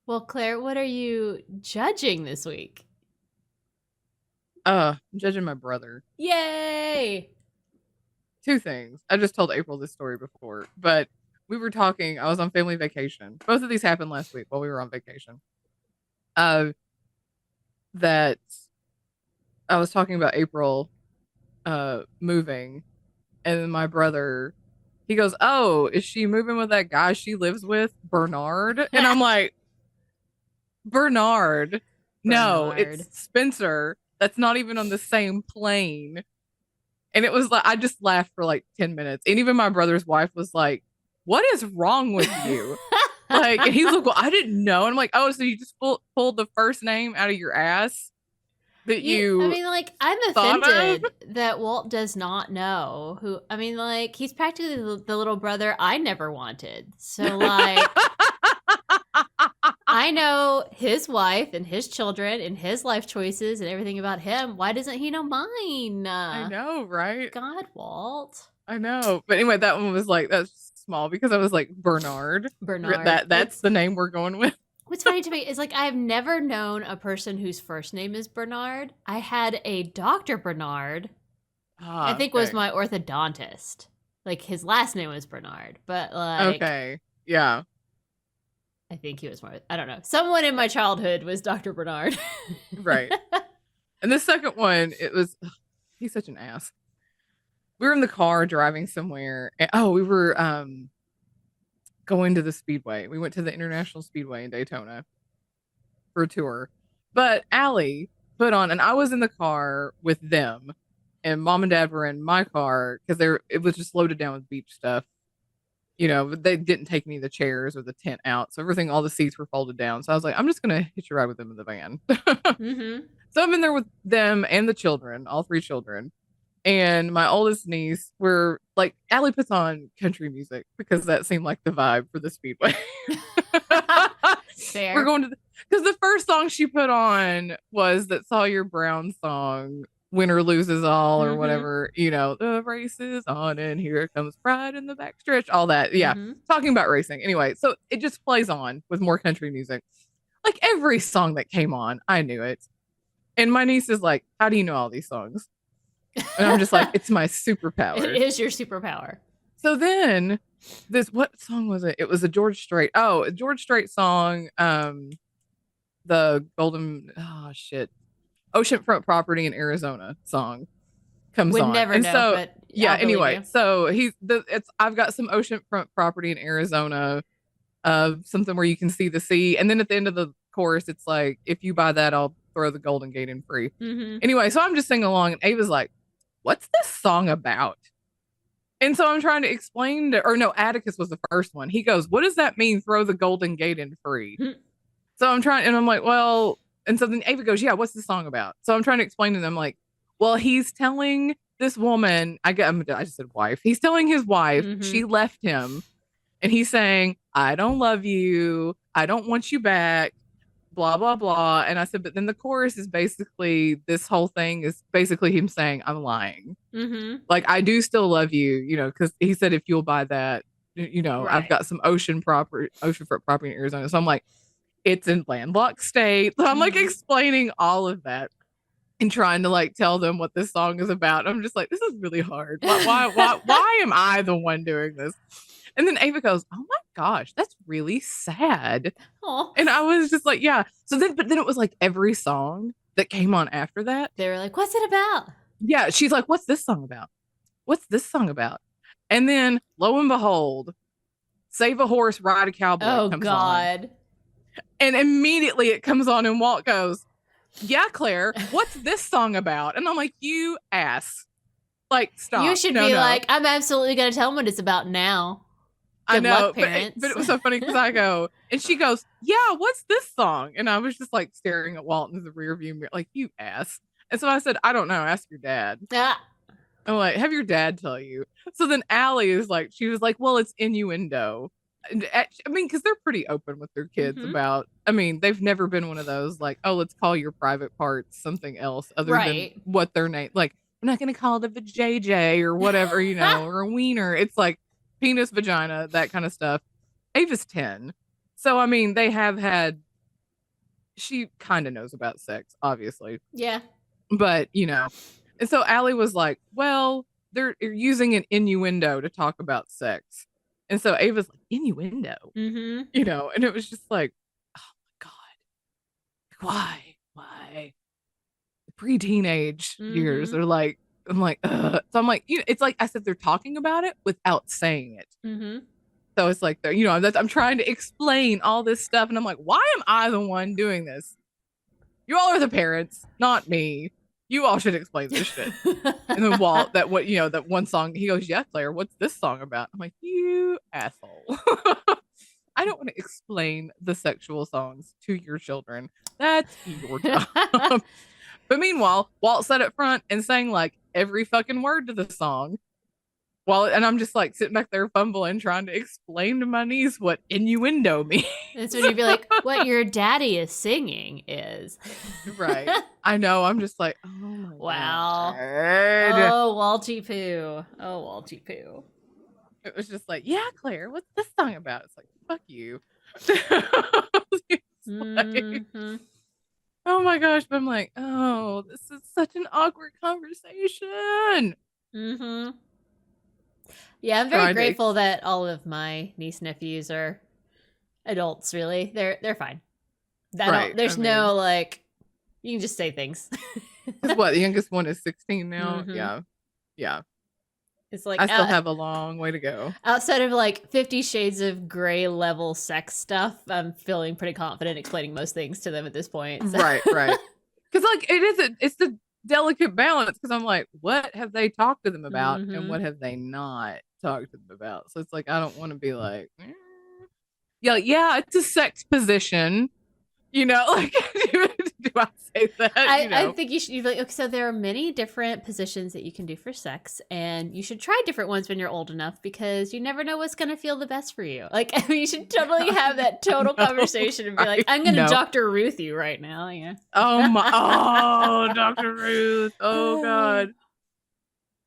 Well, Claire, what are you judging this week?
I'm judging my brother.
Yay!
Two things. I just told April this story before, but we were talking. I was on family vacation. Both of these happened last week while we were on vacation. That I was talking about April moving, and then my brother, he goes, "Oh, is she moving with that guy she lives with, Bernard?" And I'm like, Bernard? No,
Bernard.
it's Spencer. That's not even on the same plane. And it was like, I just laughed for like 10 minutes. And even my brother's wife was like, what is wrong with you? Like, and he's like, well, I didn't know. And I'm like, oh, so you just pulled the first name out of your ass that
I
you
mean, like, I'm
thought
offended
of?
that Walt does not know who. I mean, like, he's practically the little brother I never wanted. So, like, I know his wife and his children and his life choices and everything about him. Why doesn't he know mine?
I know, right?
God, Walt.
I know. But anyway, that one was like, that's small because I was like, Bernard.
Bernard.
That's the name we're going with.
What's funny to me is like I've never known a person whose first name is Bernard. I had a Dr. Bernard, I think was my orthodontist. Like his last name was Bernard, but like
okay. Yeah.
I think he was more, I don't know. Someone in my childhood was Dr. Bernard.
Right. And the second one, he's such an ass. We were in the car driving somewhere. And, we were going to the Speedway. We went to the International Speedway in Daytona for a tour. But Allie put on, and I was in the car with them, and mom and dad were in my car because it was just loaded down with beach stuff. They didn't take any of the chairs or the tent out. So all the seats were folded down. So I was like, I'm just going to hitch a ride with them in the van.
Mm-hmm.
So I'm in there with them and the children, all three children. And my oldest niece, we're like, Allie puts on country music because that seemed like the vibe for the Speedway.
Fair.
We're going to, because the first song she put on was that Sawyer Brown song, Winner Loses All, or whatever, the race is on and here comes pride in the backstretch, all that. Yeah. Talking about racing. Anyway, so it just plays on with more country music. Like every song that came on, I knew it. And my niece is like, how do you know all these songs? And I'm just like, it's my superpower.
It is your superpower.
So then what song was it? It was a George Strait. Oh, a George Strait song. The Oceanfront Property in Arizona song comes
Would
on.
never
and
know,
so,
but
yeah,
I'll believe
anyway,
you.
so I've got some oceanfront property in Arizona, something where you can see the sea. And then at the end of the chorus, it's like, if you buy that, I'll throw the Golden Gate in free. Anyway, so I'm just singing along, and Ava's like, what's this song about? And so I'm trying to explain Atticus was the first one. He goes, what does that mean, throw the Golden Gate in free? So I'm trying, and I'm like, well, and so then Ava goes, yeah, what's the song about? So I'm trying to explain to them, like, well, he's telling this woman, I just said wife. He's telling his wife
Mm-hmm.
she left him, and he's saying, "I don't love you. I don't want you back." Blah blah blah. And I said, but then the chorus is basically this whole thing is basically him saying, "I'm lying.
Mm-hmm.
Like I do still love you, you know," because he said, "If you'll buy that, you know, I've
Right.
got some oceanfront property in Arizona." So I'm like, it's in landlocked state. So I'm like
Mm-hmm.
explaining all of that and trying to like tell them what this song is about. I'm just like, this is really hard. Why am I the one doing this? And then Ava goes, "Oh my gosh, that's really sad."
Oh.
And I was just like, yeah. But then it was like every song that came on after that.
They were like, "What's it about?"
Yeah, she's like, "What's this song about? What's this song about?" And then lo and behold, "Save a Horse, Ride a Cowboy"
Oh
comes on.
God.
And immediately it comes on and Walt goes, "Yeah, Claire, what's this song about?" And I'm like, "You ass. Like,
You
stop.
should
No,
be
no."
like, "I'm absolutely gonna tell them what it's about now."
I
Good luck,
know, but
parents.
it was so funny because I go and she goes, "Yeah, what's this song?" And I was just like staring at Walt in the rear view mirror, like, "You ass." And so I said, "I don't know. Ask your dad."
Ah.
I'm like, "Have your dad tell you." So then Allie is like, she was like, "Well, it's innuendo." I mean, because they're pretty open with their kids
Mm-hmm.
about. I mean, they've never been one of those like, "Oh, let's call your private parts something else other than
Right.
what their name." Like, we're not going to call it a vajayjay or whatever, you know, or a wiener. It's like penis, vagina, that kind of stuff. Ava's 10. So, I mean, they have had, she kind of knows about sex, obviously.
Yeah.
But, you know, and so Allie was like, "Well, they're using an innuendo to talk about sex." And so Ava's like, "Innuendo?"
Mm-hmm.
You know, and it was just like, oh my God, why? Why? The pre-teenage years
Mm-hmm.
are like, I'm like, ugh. So I'm like, you know, it's like I said, they're talking about it without saying it.
Mm-hmm.
So it's like, you know, I'm trying to explain all this stuff. And I'm like, why am I the one doing this? You all are the parents, not me. You all should explain this shit. And then Walt, that what, you know, that one song, he goes, "Yeah, Claire, what's this song about?" I'm like, "You asshole." I don't want to explain the sexual songs to your children. That's your job. But meanwhile, Walt sat up front and sang like every fucking word to the song. And I'm just like sitting back there fumbling, trying to explain to my niece what innuendo means.
That's when you'd be like, "What your daddy is singing is."
Right. I know. I'm just like, oh my
Wow.
God.
Oh, Walty Poo. Oh, Walty Poo.
It was just like, "Yeah, Claire, what's this song about?" It's like, fuck you. It's like,
Mm-hmm.
oh my gosh. But I'm like, oh, this is such an awkward conversation.
Mm-hmm. Yeah, I'm very
Trying to,
grateful that all of my niece nephews are adults. Really, they're fine. I don't.
right. I
There's
mean,
no like. You can just say things.
because what, the youngest one is 16 now?
Mm-hmm.
Yeah. Yeah.
It's like
I still have a long way to go.
outside of like 50 Shades of Grey level sex stuff, I'm feeling pretty confident explaining most things to them at this point. So.
Right, right. Because like it's the delicate balance. Because I'm like, what have they talked to them about, and
Mm-hmm.
what have they not talked to them about? So it's like I don't want to be like, yeah, yeah, it's a sex position, you know. Like, do I say that? You
I
know,
think you should be like, okay, so there are many different positions that you can do for sex, and you should try different ones when you're old enough because you never know what's going to feel the best for you. Like, I mean, you should totally have that total
no,
conversation and be like,
I
I'm going to
know.
Dr. Ruth you right now. Yeah.
Oh my, oh, Dr. Ruth. Oh God.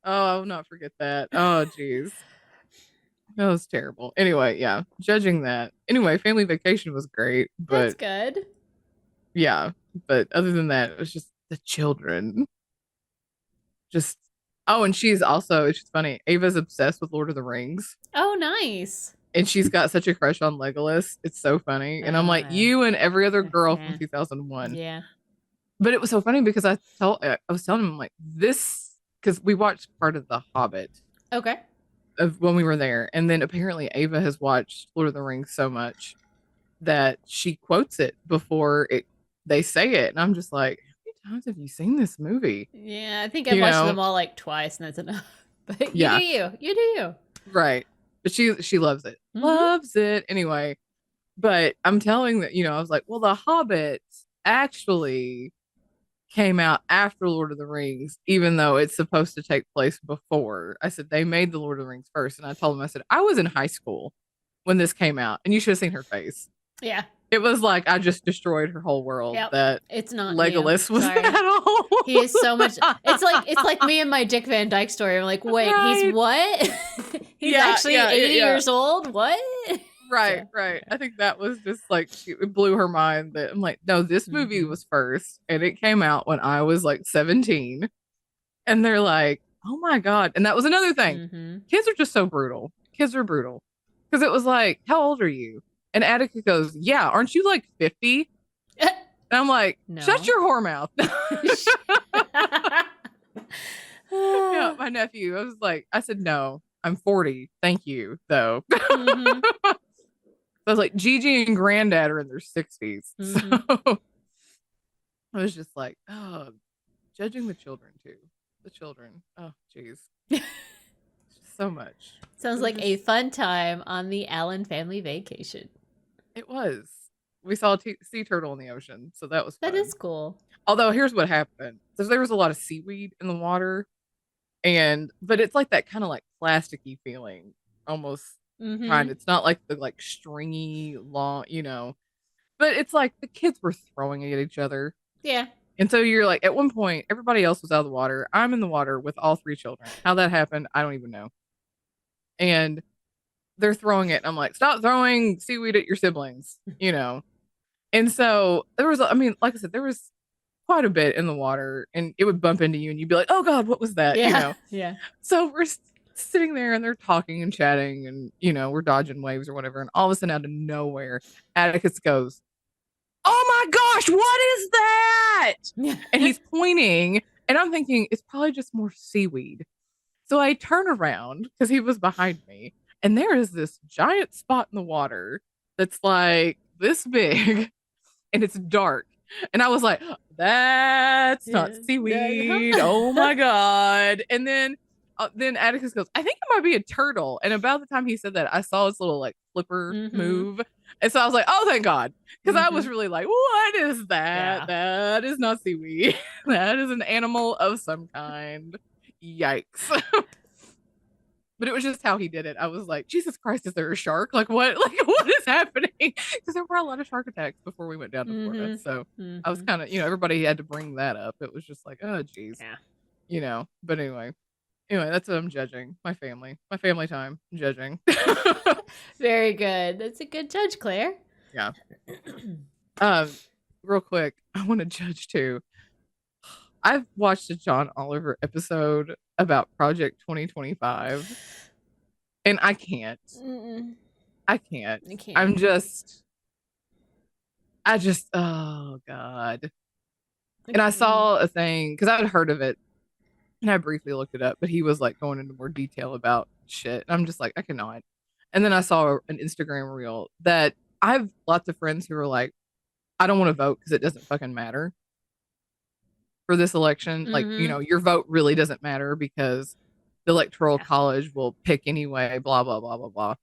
Oh, I'll not forget that. Oh, geez. That was terrible. Anyway, yeah, judging that. Anyway, family vacation was great,
That's
but
good.
yeah, but other than that, it was just the children. Just, oh, and she's also, it's just funny. Ava's obsessed with Lord of the Rings,
Oh, nice.
and she's got such a crush on Legolas. It's so funny. And I'm like,
Uh,
you and every other girl from
yeah.
2001.
Yeah.
But it was so funny because I was telling him like this because we watched part of The Hobbit
Okay.
of when we were there, and then apparently Ava has watched Lord of the Rings so much that she quotes it before they say it, and I'm just like, how many times have you seen this movie?
Yeah, I think I've
You
watched
know,
them all like twice, and that's enough. But you do
yeah,
you. You do you.
right. But she loves it,
Mm-hmm.
loves it anyway. But I'm telling that, you know, I was like, well, The Hobbit actually came out after Lord of the Rings, even though it's supposed to take place before. I said they made the Lord of the Rings first, and I told them, I said I was in high school when this came out, and you should have seen her face.
Yeah.
It was like I just destroyed her whole world.
Yep.
That
It's not
Legolas
new.
was
Sorry.
that old.
He is so much. It's like me and my Dick Van Dyke story. I'm like, wait, he's
Right.
what? He's
Yeah,
actually
yeah,
80
yeah.
years old. What?
Right,
So,
right. I think that was just like it blew her mind that I'm like, no, this movie was first and it came out when I was like 17. And they're like, oh my God. And that was another thing.
Mm-hmm.
Kids are just so brutal. Kids are brutal. Because it was like, how old are you? And Attica goes, yeah, aren't you like 50? And I'm like,
No.
shut your whore mouth. Yeah, my nephew. I said, no, I'm 40. Thank you, though.
Mm-hmm.
I was like, Gigi and Granddad are in their 60s.
Mm-hmm.
So I was just like, oh, judging the children too. The children. Oh, jeez. So much.
Sounds like a fun time on the Allen family vacation.
It was. We saw a sea turtle in the ocean, so that was fun.
That is cool.
Although here's what happened. So there was a lot of seaweed in the water, but it's like that kind of like plasticky feeling, almost kind. It's not like the like stringy long, but it's like the kids were throwing it at each other.
Yeah.
And so you're like, at one point, everybody else was out of the water. I'm in the water with all three children. How that happened, I don't even know. And they're throwing it. I'm like, stop throwing seaweed at your siblings, And so there was, I mean, like I said, there was quite a bit in the water and it would bump into you and you'd be like, oh God, what was that?
Yeah. Yeah.
So we're sitting there and they're talking and chatting and, we're dodging waves or whatever. And all of a sudden out of nowhere, Atticus goes, oh my gosh, what is that? And he's pointing and I'm thinking it's probably just more seaweed. So I turn around because he was behind me and there is this giant spot in the water that's like this big and it's dark. And I was like, that's not seaweed. Oh my God. And then Atticus goes, I think it might be a turtle. And about the time he said that, I saw his little like flipper move. And so I was like, oh, thank God. Because I was really like, what is that? Yeah. That is not seaweed. That is an animal of some kind. Yikes. But it was just how he did it. I was like, Jesus Christ, is there a shark? Like what is happening? Because there were a lot of shark attacks before we went down to Florida. So I was kind of, everybody had to bring that up. It was just like, oh geez. Yeah. But anyway, that's what I'm judging. My family time, judging.
Very good. That's a good judge, Claire.
Yeah. Real quick, I want to judge too. I've watched a John Oliver episode about Project 2025 and I can't. I can't. I just, oh God. And I saw a thing because I had heard of it and I briefly looked it up, but he was like going into more detail about shit. And I'm just like, I cannot. And then I saw an Instagram reel that I have lots of friends who are like, I don't want to vote because it doesn't fucking matter for this election. Like, your vote really doesn't matter because the electoral college will pick anyway, blah, blah, blah, blah, blah.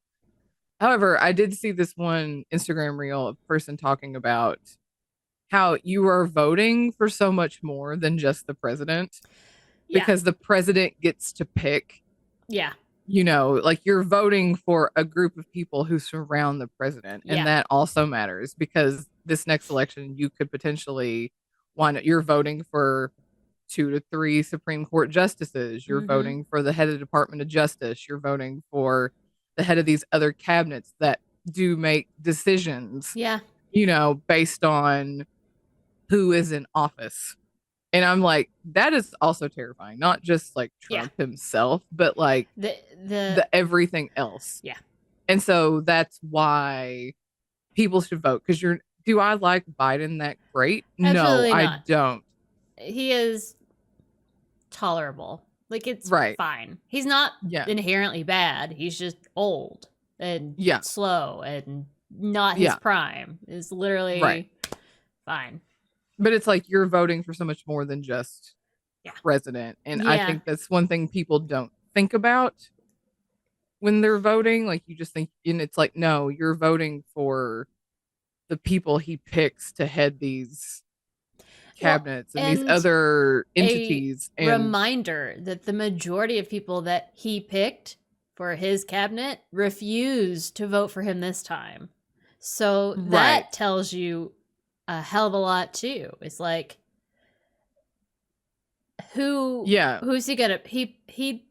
However, I did see this one Instagram reel of a person talking about how you are voting for so much more than just the president because the president gets to pick.
Yeah.
Like you're voting for a group of people who surround the president. And that also matters because this next election, you could potentially you're voting for 2 to 3 Supreme Court justices. You're voting for the head of the Department of Justice. You're voting for the head of these other cabinets that do make decisions, based on who is in office. And I'm like, that is also terrifying. Not just like Trump himself, but like the everything else.
Yeah.
And so that's why people should vote. Because do I like Biden that great?
Absolutely
no,
not.
I don't.
He is tolerable. Like it's fine. He's not inherently bad. He's just old and slow and not his prime. Is literally fine.
But it's like you're voting for so much more than just president. And I think that's one thing people don't think about when they're voting. Like you just think, and it's like, no, you're voting for the people he picks to head these cabinets and these
and
other
a
entities. And
reminder that the majority of people that he picked for his cabinet refused to vote for him this time. So
right.
that tells you a hell of a lot too. It's like, who's he gonna, he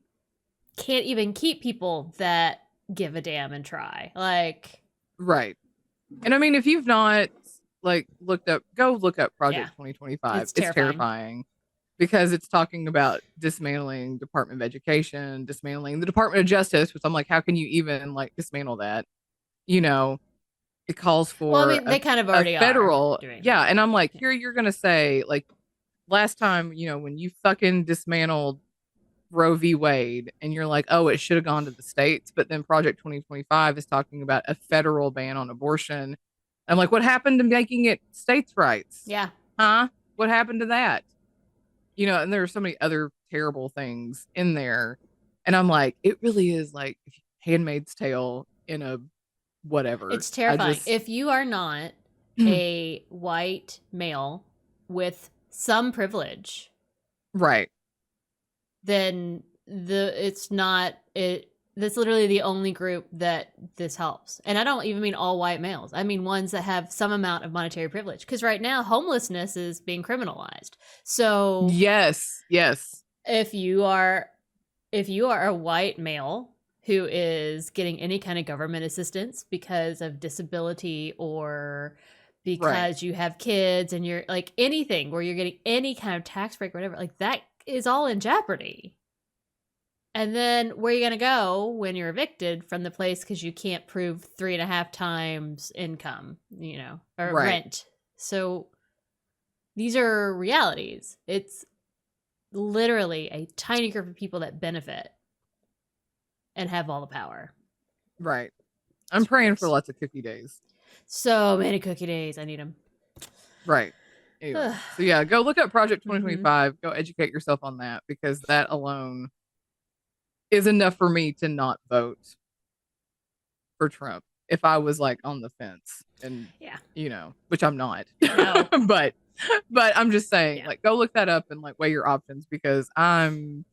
can't even keep people that give a damn and try. Like,
right. And I mean, if you've not like go look up Project 2025.
It's
It's terrifying because it's talking about dismantling Department of Education, dismantling the Department of Justice, which I'm like, how can you even like dismantle that? You know, it calls for
well, I mean, they kind of already
federal,
are doing
yeah.
that.
And I'm like, here you're gonna say like last time, when you fucking dismantled Roe v. Wade, and you're like, oh, it should have gone to the states, but then Project 2025 is talking about a federal ban on abortion. I'm like, what happened to making it states' rights?
Yeah.
Huh? What happened to that? And there are so many other terrible things in there. And I'm like, it really is like Handmaid's Tale in a whatever.
It's terrifying. If you are not a white male with some privilege,
right,
then that's literally the only group that this helps. And I don't even mean all white males. I mean ones that have some amount of monetary privilege. Because right now, homelessness is being criminalized. So
yes.
If you are a white male who is getting any kind of government assistance because of disability or because you have kids and you're like anything where you're getting any kind of tax break or whatever, like that is all in jeopardy. And then where are you going to go when you're evicted from the place because you can't prove 3.5 times income, or rent? So these are realities. It's literally a tiny group of people that benefit and have all the power.
Right. I'm praying for lots of cookie days.
So many cookie days. I need them.
Right. Anyway, so yeah, go look up Project 2025. Go educate yourself on that because that alone is enough for me to not vote for Trump if I was like on the fence and which I'm not. No. but I'm just saying like go look that up and like weigh your options because I'm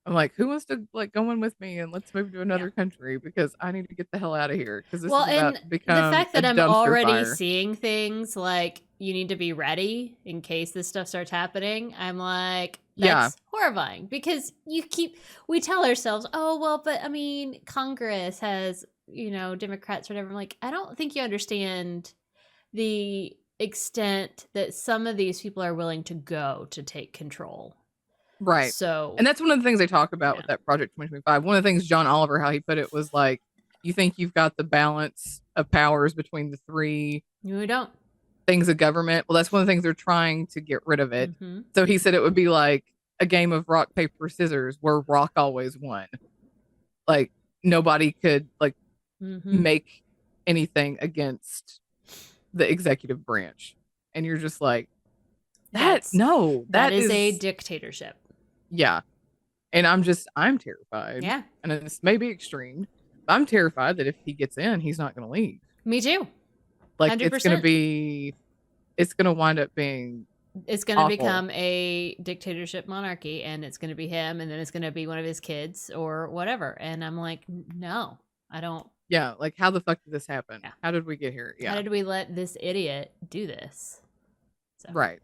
like, who wants to like go in with me and let's move to another country because I need to get the hell out of here because this is about to become
the fact that I'm
already
seeing things like you need to be ready in case this stuff starts happening. I'm like, that's horrifying because we tell ourselves, oh, well, but I mean, Congress has, Democrats or whatever. I'm like, I don't think you understand the extent that some of these people are willing to go to take control.
Right.
So,
and that's one of the things they talk about with that Project 2025. One of the things John Oliver, how he put it was like, you think you've got the balance of powers between the three things of government. Well, that's one of the things they're trying to get rid of it. Mm-hmm. So he said it would be like a game of rock, paper, scissors where rock always won. Like nobody could like make anything against the executive branch. And you're just like, that is
a dictatorship.
Yeah. And I'm terrified. Yeah. And this may be extreme. But I'm terrified that if he gets in, he's not going to leave.
Me too.
Like 100%. It's going to wind up being
It's going to become a dictatorship monarchy and it's going to be him and then it's going to be one of his kids or whatever. And I'm like, no, I don't.
Yeah. Like how the fuck did this happen? Yeah. How did we get here? Yeah.
How did we let this idiot do this?
So. Right.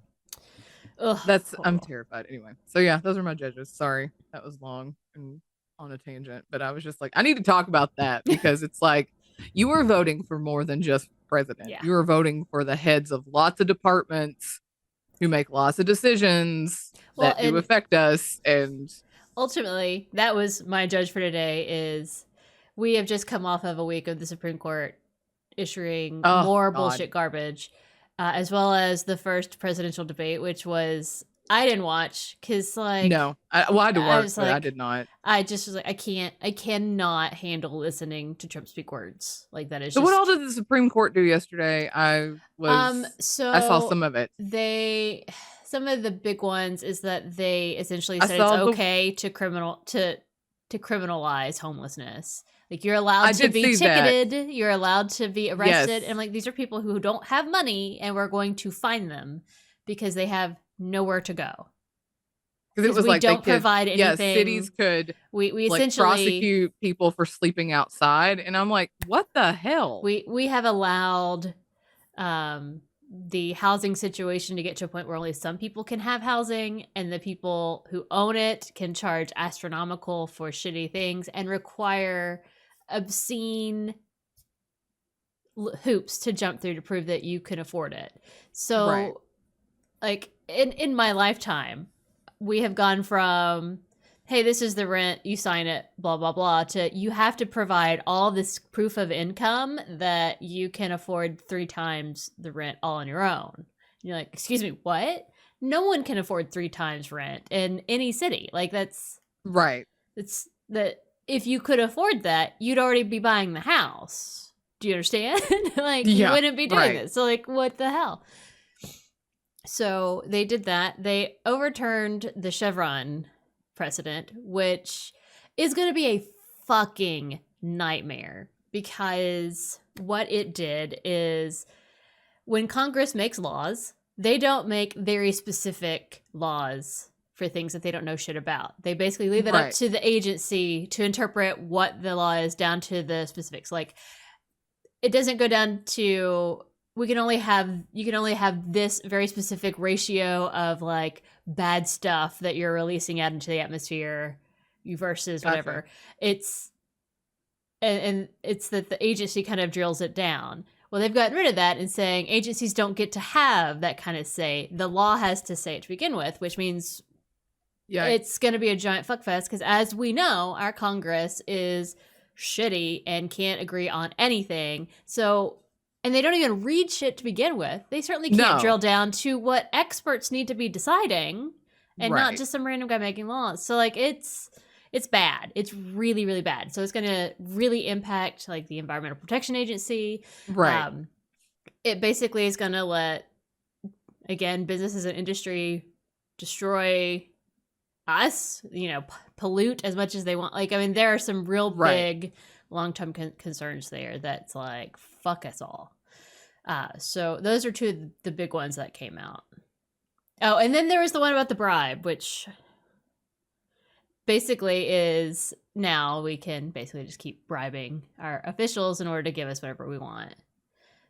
Ugh, I'm terrified. Anyway, so yeah, those are my judges. Sorry, that was long and on a tangent, but I was just like, I need to talk about that because it's like you were voting for more than just president. Yeah. You were voting for the heads of lots of departments who make lots of decisions that do affect us. And
ultimately, that was my judge for today. Is we have just come off of a week of the Supreme Court issuing more bullshit garbage. As well as the first presidential debate, which was I didn't watch because like
no, I had to watch, but I did not.
I just was like I cannot handle listening to Trump speak words like that. Is
so. What all did the Supreme Court do yesterday? I saw some of it.
Some of the big ones is that they essentially said it's okay to criminalize homelessness. Like you're allowed to be ticketed, you're allowed to be arrested. Yes. And like these are people who don't have money and we're going to fine them because they have nowhere to go.
Because it was
we
like
don't provide anything.
Yeah, cities could
we
like
essentially
prosecute people for sleeping outside, and I'm like, what the hell?
We have allowed the housing situation to get to a point where only some people can have housing, and the people who own it can charge astronomical for shitty things and require obscene hoops to jump through to prove that you can afford it. So
Right.
like in my lifetime, we have gone from, hey, this is the rent, you sign it, blah blah blah, to you have to provide all this proof of income that you can afford 3 times the rent all on your own. And you're like, excuse me, what? No one can afford 3 times rent in any city. Like that's
Right.
it's that if you could afford that, you'd already be buying the house. Do you understand? Like you wouldn't be doing this. So like what the hell? So they did that. They overturned the Chevron precedent, which is going to be a fucking nightmare, because what it did is when Congress makes laws, they don't make very specific laws for things that they don't know shit about. They basically leave it up to the agency to interpret what the law is down to the specifics. Like it doesn't go down to you can only have this very specific ratio of like bad stuff that you're releasing out into the atmosphere versus whatever. It's and it's that the agency kind of drills it down. Well, they've gotten rid of that and saying agencies don't get to have that kind of say. The law has to say it to begin with, which means it's going to be a giant fuckfest because, as we know, our Congress is shitty and can't agree on anything. So, and they don't even read shit to begin with. They certainly can't drill down to what experts need to be deciding and not just some random guy making laws. So, like, it's bad. It's really, really bad. So it's going to really impact like the Environmental Protection Agency.
Right.
It basically is going to let, again, business as an industry destroy us, pollute as much as they want. Like, I mean, there are some real big long-term concerns there that's like, fuck us all. So those are two of the big ones that came out. Oh, and then there was the one about the bribe, which basically is now we can basically just keep bribing our officials in order to give us whatever we want.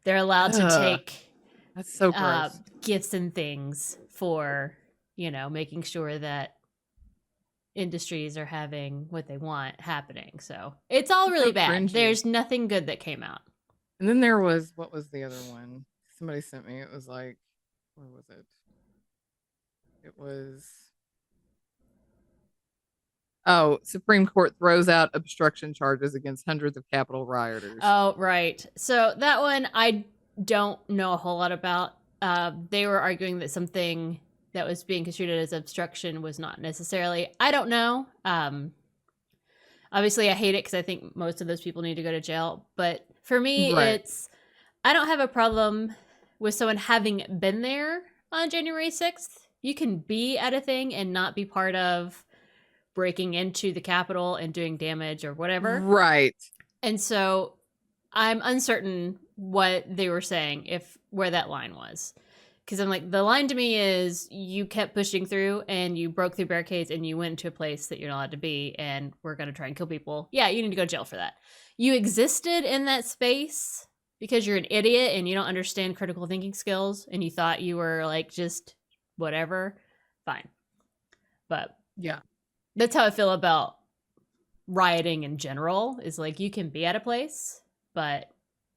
They're allowed to take
that's so gross.
Gifts and things for, making sure that industries are having what they want happening. So it's all really bad. Cringy. There's nothing good that came out.
And then there was, what was the other one? Somebody sent me. It was like, where was it? It was, Supreme Court throws out obstruction charges against hundreds of Capitol rioters.
Oh, right. So that one I don't know a whole lot about. They were arguing that something that was being construed as obstruction was not necessarily. I don't know. Obviously, I hate it because I think most of those people need to go to jail. But for me, I don't have a problem with someone having been there on January 6th. You can be at a thing and not be part of breaking into the Capitol and doing damage or whatever.
Right.
And so I'm uncertain what they were saying, where that line was. Because I'm like, the line to me is you kept pushing through and you broke through barricades and you went into a place that you're not allowed to be and we're going to try and kill people. Yeah, you need to go to jail for that. You existed in that space because you're an idiot and you don't understand critical thinking skills and you thought you were like just whatever. Fine. But
yeah,
that's how I feel about rioting in general, is like you can be at a place, but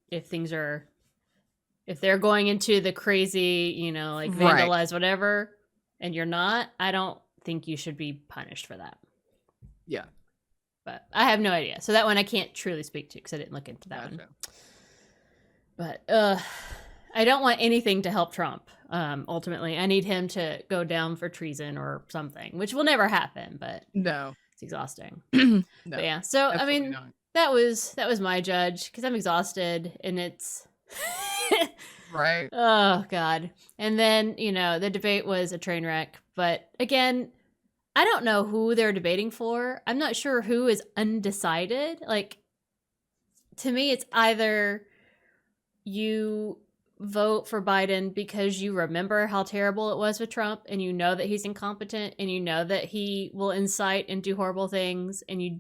if they're going into the crazy, like vandalize whatever, and you're not, I don't think you should be punished for that.
Yeah.
But I have no idea. So that one I can't truly speak to because I didn't look into that one. But I don't want anything to help Trump. Ultimately, I need him to go down for treason or something, which will never happen, but
no,
it's exhausting.
No,
but yeah, so I mean,
not.
that was my judge because I'm exhausted and it's
right.
Oh God. And then, the debate was a train wreck, but again, I don't know who they're debating for. I'm not sure who is undecided. Like, to me, it's either you vote for Biden because you remember how terrible it was with Trump, and you know that he's incompetent, and you know that he will incite and do horrible things, and you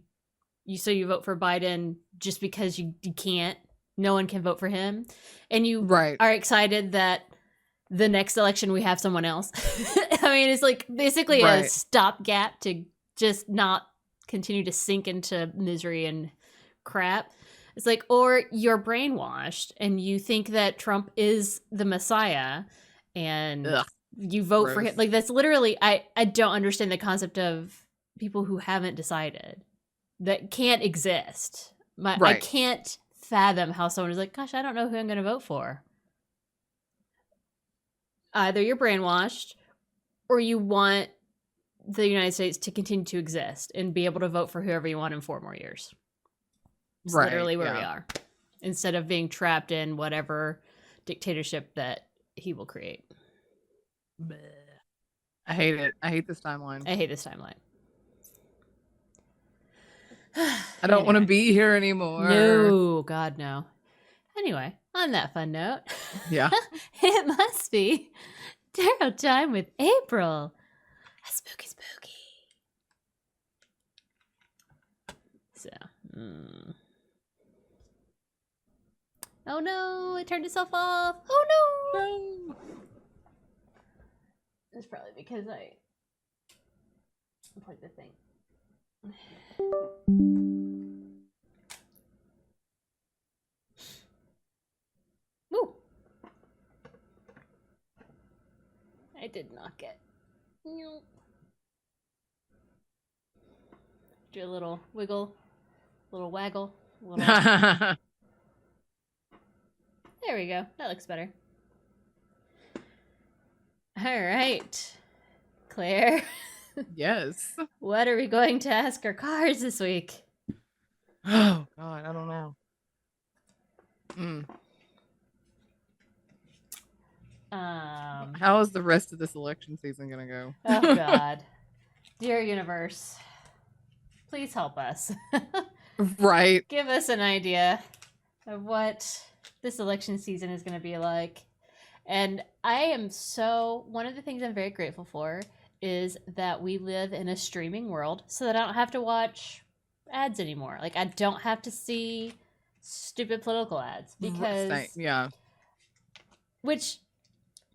vote for Biden just because you can't. No one can vote for him, and you are excited that the next election we have someone else. I mean, it's like basically a stopgap to just not continue to sink into misery and crap. It's like, or you're brainwashed and you think that Trump is the Messiah and you vote for him. Like, that's literally, I don't understand the concept of people who haven't decided. That can't exist. I can't fathom how someone is like, gosh, I don't know who I'm going to vote for. Either you're brainwashed or you want the United States to continue to exist and be able to vote for whoever you want in 4 more years. It's literally where we are. Instead of being trapped in whatever dictatorship that he will create.
Bleh. I hate it. I hate this timeline. I don't want to be here anymore.
No, God, no. Anyway, on that fun note.
Yeah.
It must be tarot time with April. Spooky. So, oh no, it turned itself off. Oh no. It's probably because I unplugged the thing. Woo! I did not get. Nope. Do a little wiggle, little waggle. Little... There we go. That looks better. All right, Claire.
Yes.
What are we going to ask our cards this week?
Oh, God, I don't know. How is the rest of this election season going to go?
Oh, God. Dear universe, please help us.
Right.
Give us an idea of what this election season is going to be like. And one of the things I'm very grateful for is that we live in a streaming world so that I don't have to watch ads anymore. Like, I don't have to see stupid political ads because...
Yeah.
Which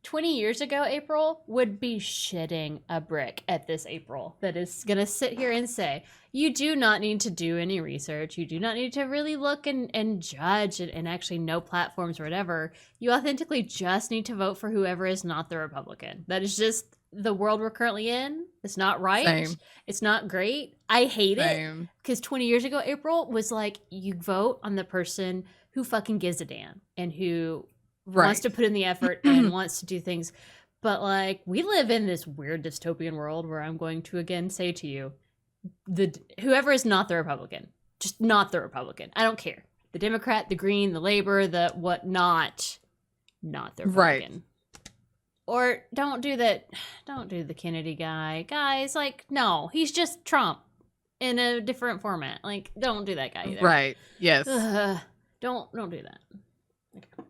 20 years ago, April, would be shitting a brick at this April that is going to sit here and say, you do not need to do any research. You do not need to really look and judge and actually know platforms or whatever. You authentically just need to vote for whoever is not the Republican. That is just the world we're currently in. It's not right.
Same.
It's not great. I hate
Same.
it because 20 years ago, April was like, you vote on the person who fucking gives a damn and who wants to put in the effort and wants to do things. But like, we live in this weird dystopian world where I'm going to again say to you, whoever is not the Republican, just not the Republican. I don't care. The Democrat, the Green, the Labor, the what not the Republican. Right. Or don't do that. Don't do the Kennedy guy. Guys, like, no, he's just Trump in a different format. Like, don't do that guy either.
Right. Yes.
Don't do that. Okay.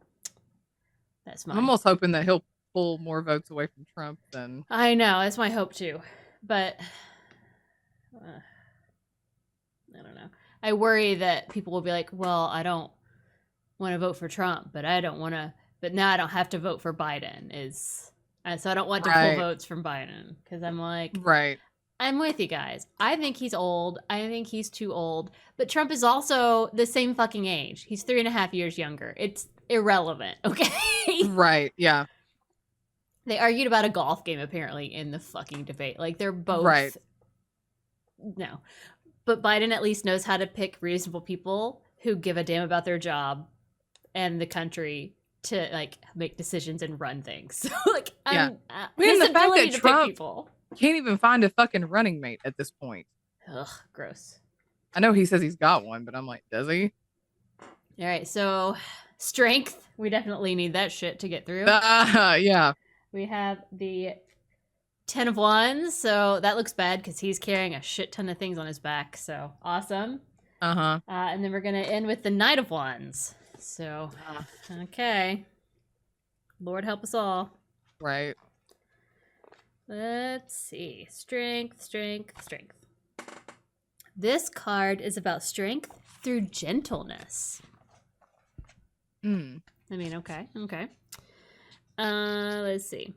That's mine.
I'm almost hoping that he'll pull more votes away from Trump than...
I know. That's my hope, too. But... I don't know. I worry that people will be like, well, I don't want to vote for Trump, but now I don't have to vote for Biden. So I don't want to pull votes from Biden. Because I'm like...
Right.
I'm with you guys. I think he's old. I think he's too old. But Trump is also the same fucking age. He's 3.5 years younger. It's irrelevant, okay?
Right, yeah.
They argued about a golf game, apparently, in the fucking debate. Like, they're both...
Right.
No. But Biden at least knows how to pick reasonable people who give a damn about their job and the country to, like, make decisions and run things. So, like,
yeah.
His
the fact
ability
that
to
Trump
pick people...
can't even find a fucking running mate at this point.
Ugh, gross.
I know he says he's got one, but I'm like, does he?
All right, so strength. We definitely need that shit to get through.
Yeah.
We have the 10 of Wands, so that looks bad because he's carrying a shit ton of things on his back, so awesome. And then we're going to end with the Knight of Wands. So, okay. Lord help us all.
Right.
Let's see. Strength, strength, strength. This card is about strength through gentleness.
Mm.
I mean, okay. Let's see.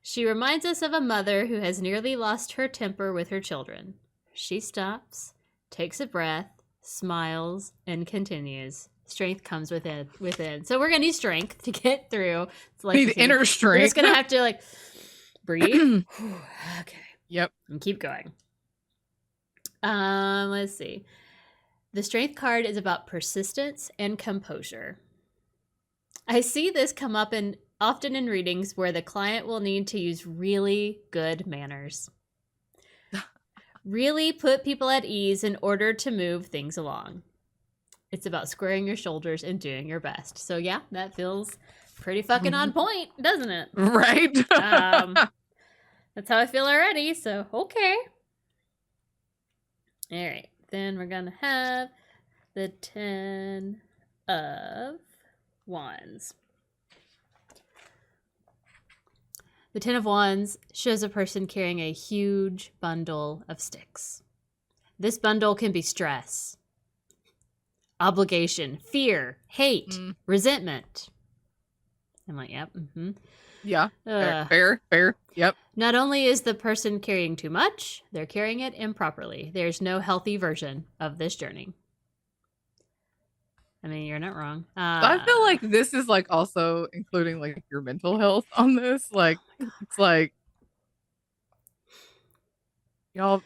She reminds us of a mother who has nearly lost her temper with her children. She stops, takes a breath, smiles, and continues. Strength comes within. So we're gonna need strength to get through. It's like
Need inner strength.
We're just gonna have to like breathe. Okay.
Yep.
And keep going. Let's see. The strength card is about persistence and composure. I see this come up often in readings where the client will need to use really good manners. Really put people at ease in order to move things along. It's about squaring your shoulders and doing your best. So yeah, that feels pretty fucking on point, doesn't it?
Right.
That's how I feel already, so okay. All right, then we're gonna have the 10 of Wands. The 10 of Wands shows a person carrying a huge bundle of sticks. This bundle can be stress, obligation, fear, hate, resentment. I'm like, yep. Mm-hmm.
Yeah. Fair. Yep.
Not only is the person carrying too much, they're carrying it improperly. There's no healthy version of this journey. I mean, you're not wrong.
I feel like this is like also including like your mental health on this. Like, it's like y'all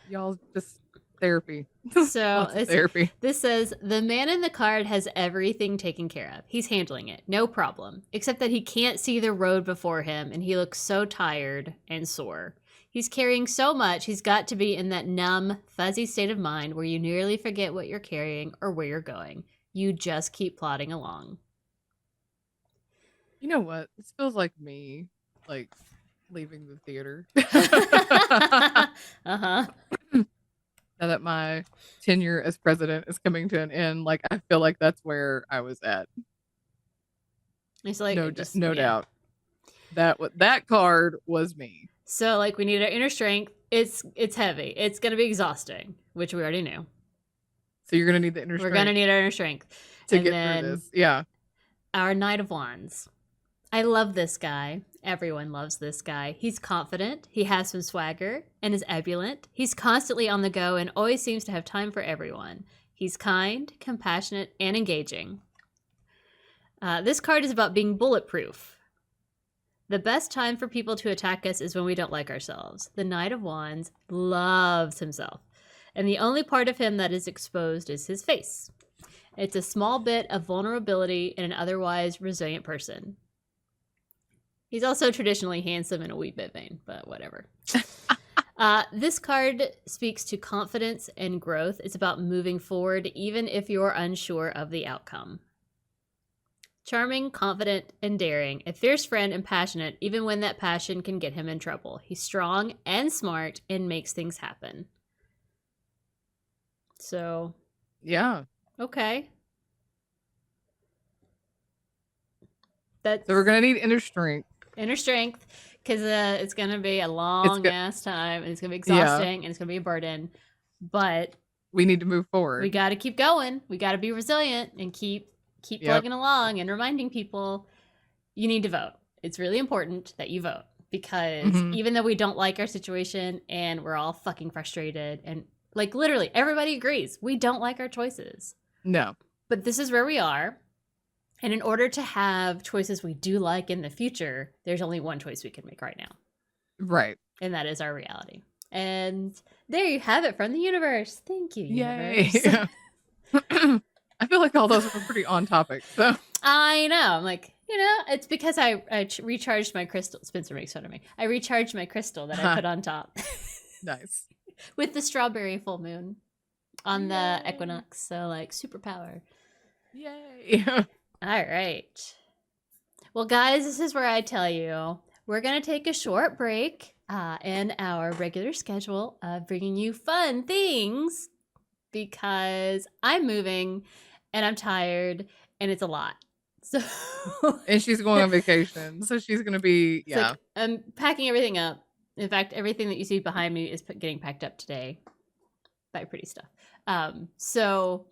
just therapy.
So
therapy.
This says the man in the card has everything taken care of. He's handling it, no problem. Except that he can't see the road before him, and he looks so tired and sore. He's carrying so much, he's got to be in that numb, fuzzy state of mind where you nearly forget what you're carrying or where you're going. You just keep plodding along.
You know what? This feels like me, like leaving the theater.
Uh-huh.
Now that my tenure as president is coming to an end, like I feel like that's where I was at.
It's like
no doubt. That card was me.
So like we need our inner strength. It's heavy. It's gonna be exhausting, which we already knew.
So you're gonna need the inner strength.
We're gonna need our inner strength
to get through this. Yeah.
Our Knight of Wands. I love this guy. Everyone loves this guy. He's confident, he has some swagger, and is ebullient. He's constantly on the go and always seems to have time for everyone. He's kind, compassionate, and engaging. This card is about being bulletproof. The best time for people to attack us is when we don't like ourselves. The Knight of Wands loves himself, and the only part of him that is exposed is his face. It's a small bit of vulnerability in an otherwise resilient person. He's also traditionally handsome and a wee bit vain, but whatever. This card speaks to confidence and growth. It's about moving forward, even if you're unsure of the outcome. Charming, confident, and daring. A fierce friend and passionate, even when that passion can get him in trouble. He's strong and smart and makes things happen. So.
Yeah.
Okay.
So we're going to need inner strength.
Inner strength, because it's going to be a long-ass time, and it's going to be exhausting, and it's going to be a burden. But
we need to move forward.
We got to keep going. We got to be resilient and keep plugging along and reminding people you need to vote. It's really important that you vote, because even though we don't like our situation and we're all fucking frustrated, and like literally everybody agrees we don't like our choices.
No.
But this is where we are. And in order to have choices we do like in the future, there's only one choice we can make right now.
Right.
And that is our reality. And there you have it from the universe. Thank you, universe.
Yay. I feel like all those were pretty on topic. So
I know. I'm like, it's because I recharged my crystal. Spencer makes fun of me. I recharged my crystal that I put on top.
Nice.
With the strawberry full moon on the equinox. So like superpower.
Yay.
All right. Well, guys, this is where I tell you we're going to take a short break in our regular schedule of bringing you fun things, because I'm moving and I'm tired and it's a lot. So
And she's going on vacation. So she's going to be,
it's like, I'm packing everything up. In fact, everything that you see behind me is getting packed up today by Pretty Stuff. So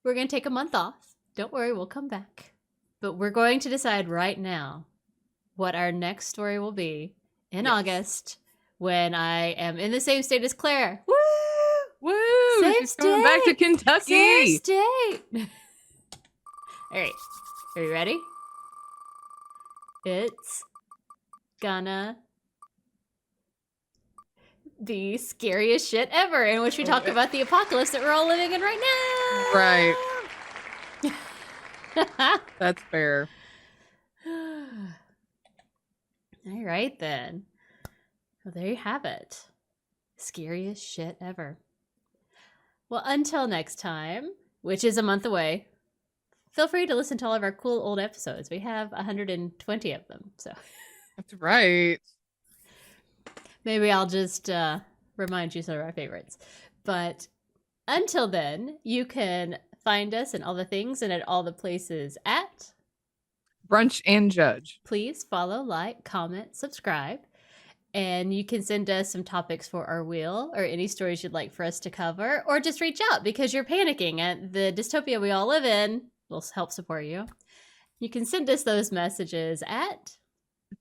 we're going to take a month off. Don't worry, we'll come back. But we're going to decide right now what our next story will be in August when I am in the same state as Claire. Woo!
Woo!
Same
She's coming back to Kentucky.
Same state. All right. Are you ready? It's gonna be scariest shit ever, in which we talk about the apocalypse that we're all living in right now.
Right. That's fair.
All right, then. Well, there you have it. Scariest shit ever. Well, until next time, which is a month away, feel free to listen to all of our cool old episodes. We have 120 of them, so.
That's right.
Maybe I'll just remind you some of our favorites. But until then, you can find us in all the things and at all the places at
Brunch and Judge.
Please follow, like, comment, subscribe. And you can send us some topics for our wheel or any stories you'd like for us to cover, or just reach out because you're panicking at the dystopia we all live in. We'll help support you. You can send us those messages at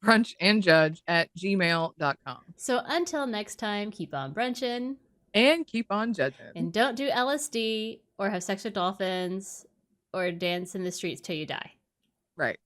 brunchandjudge@gmail.com.
So until next time, keep on brunching.
And keep on judging.
And don't do LSD or have sex with dolphins or dance in the streets till you die.
Right.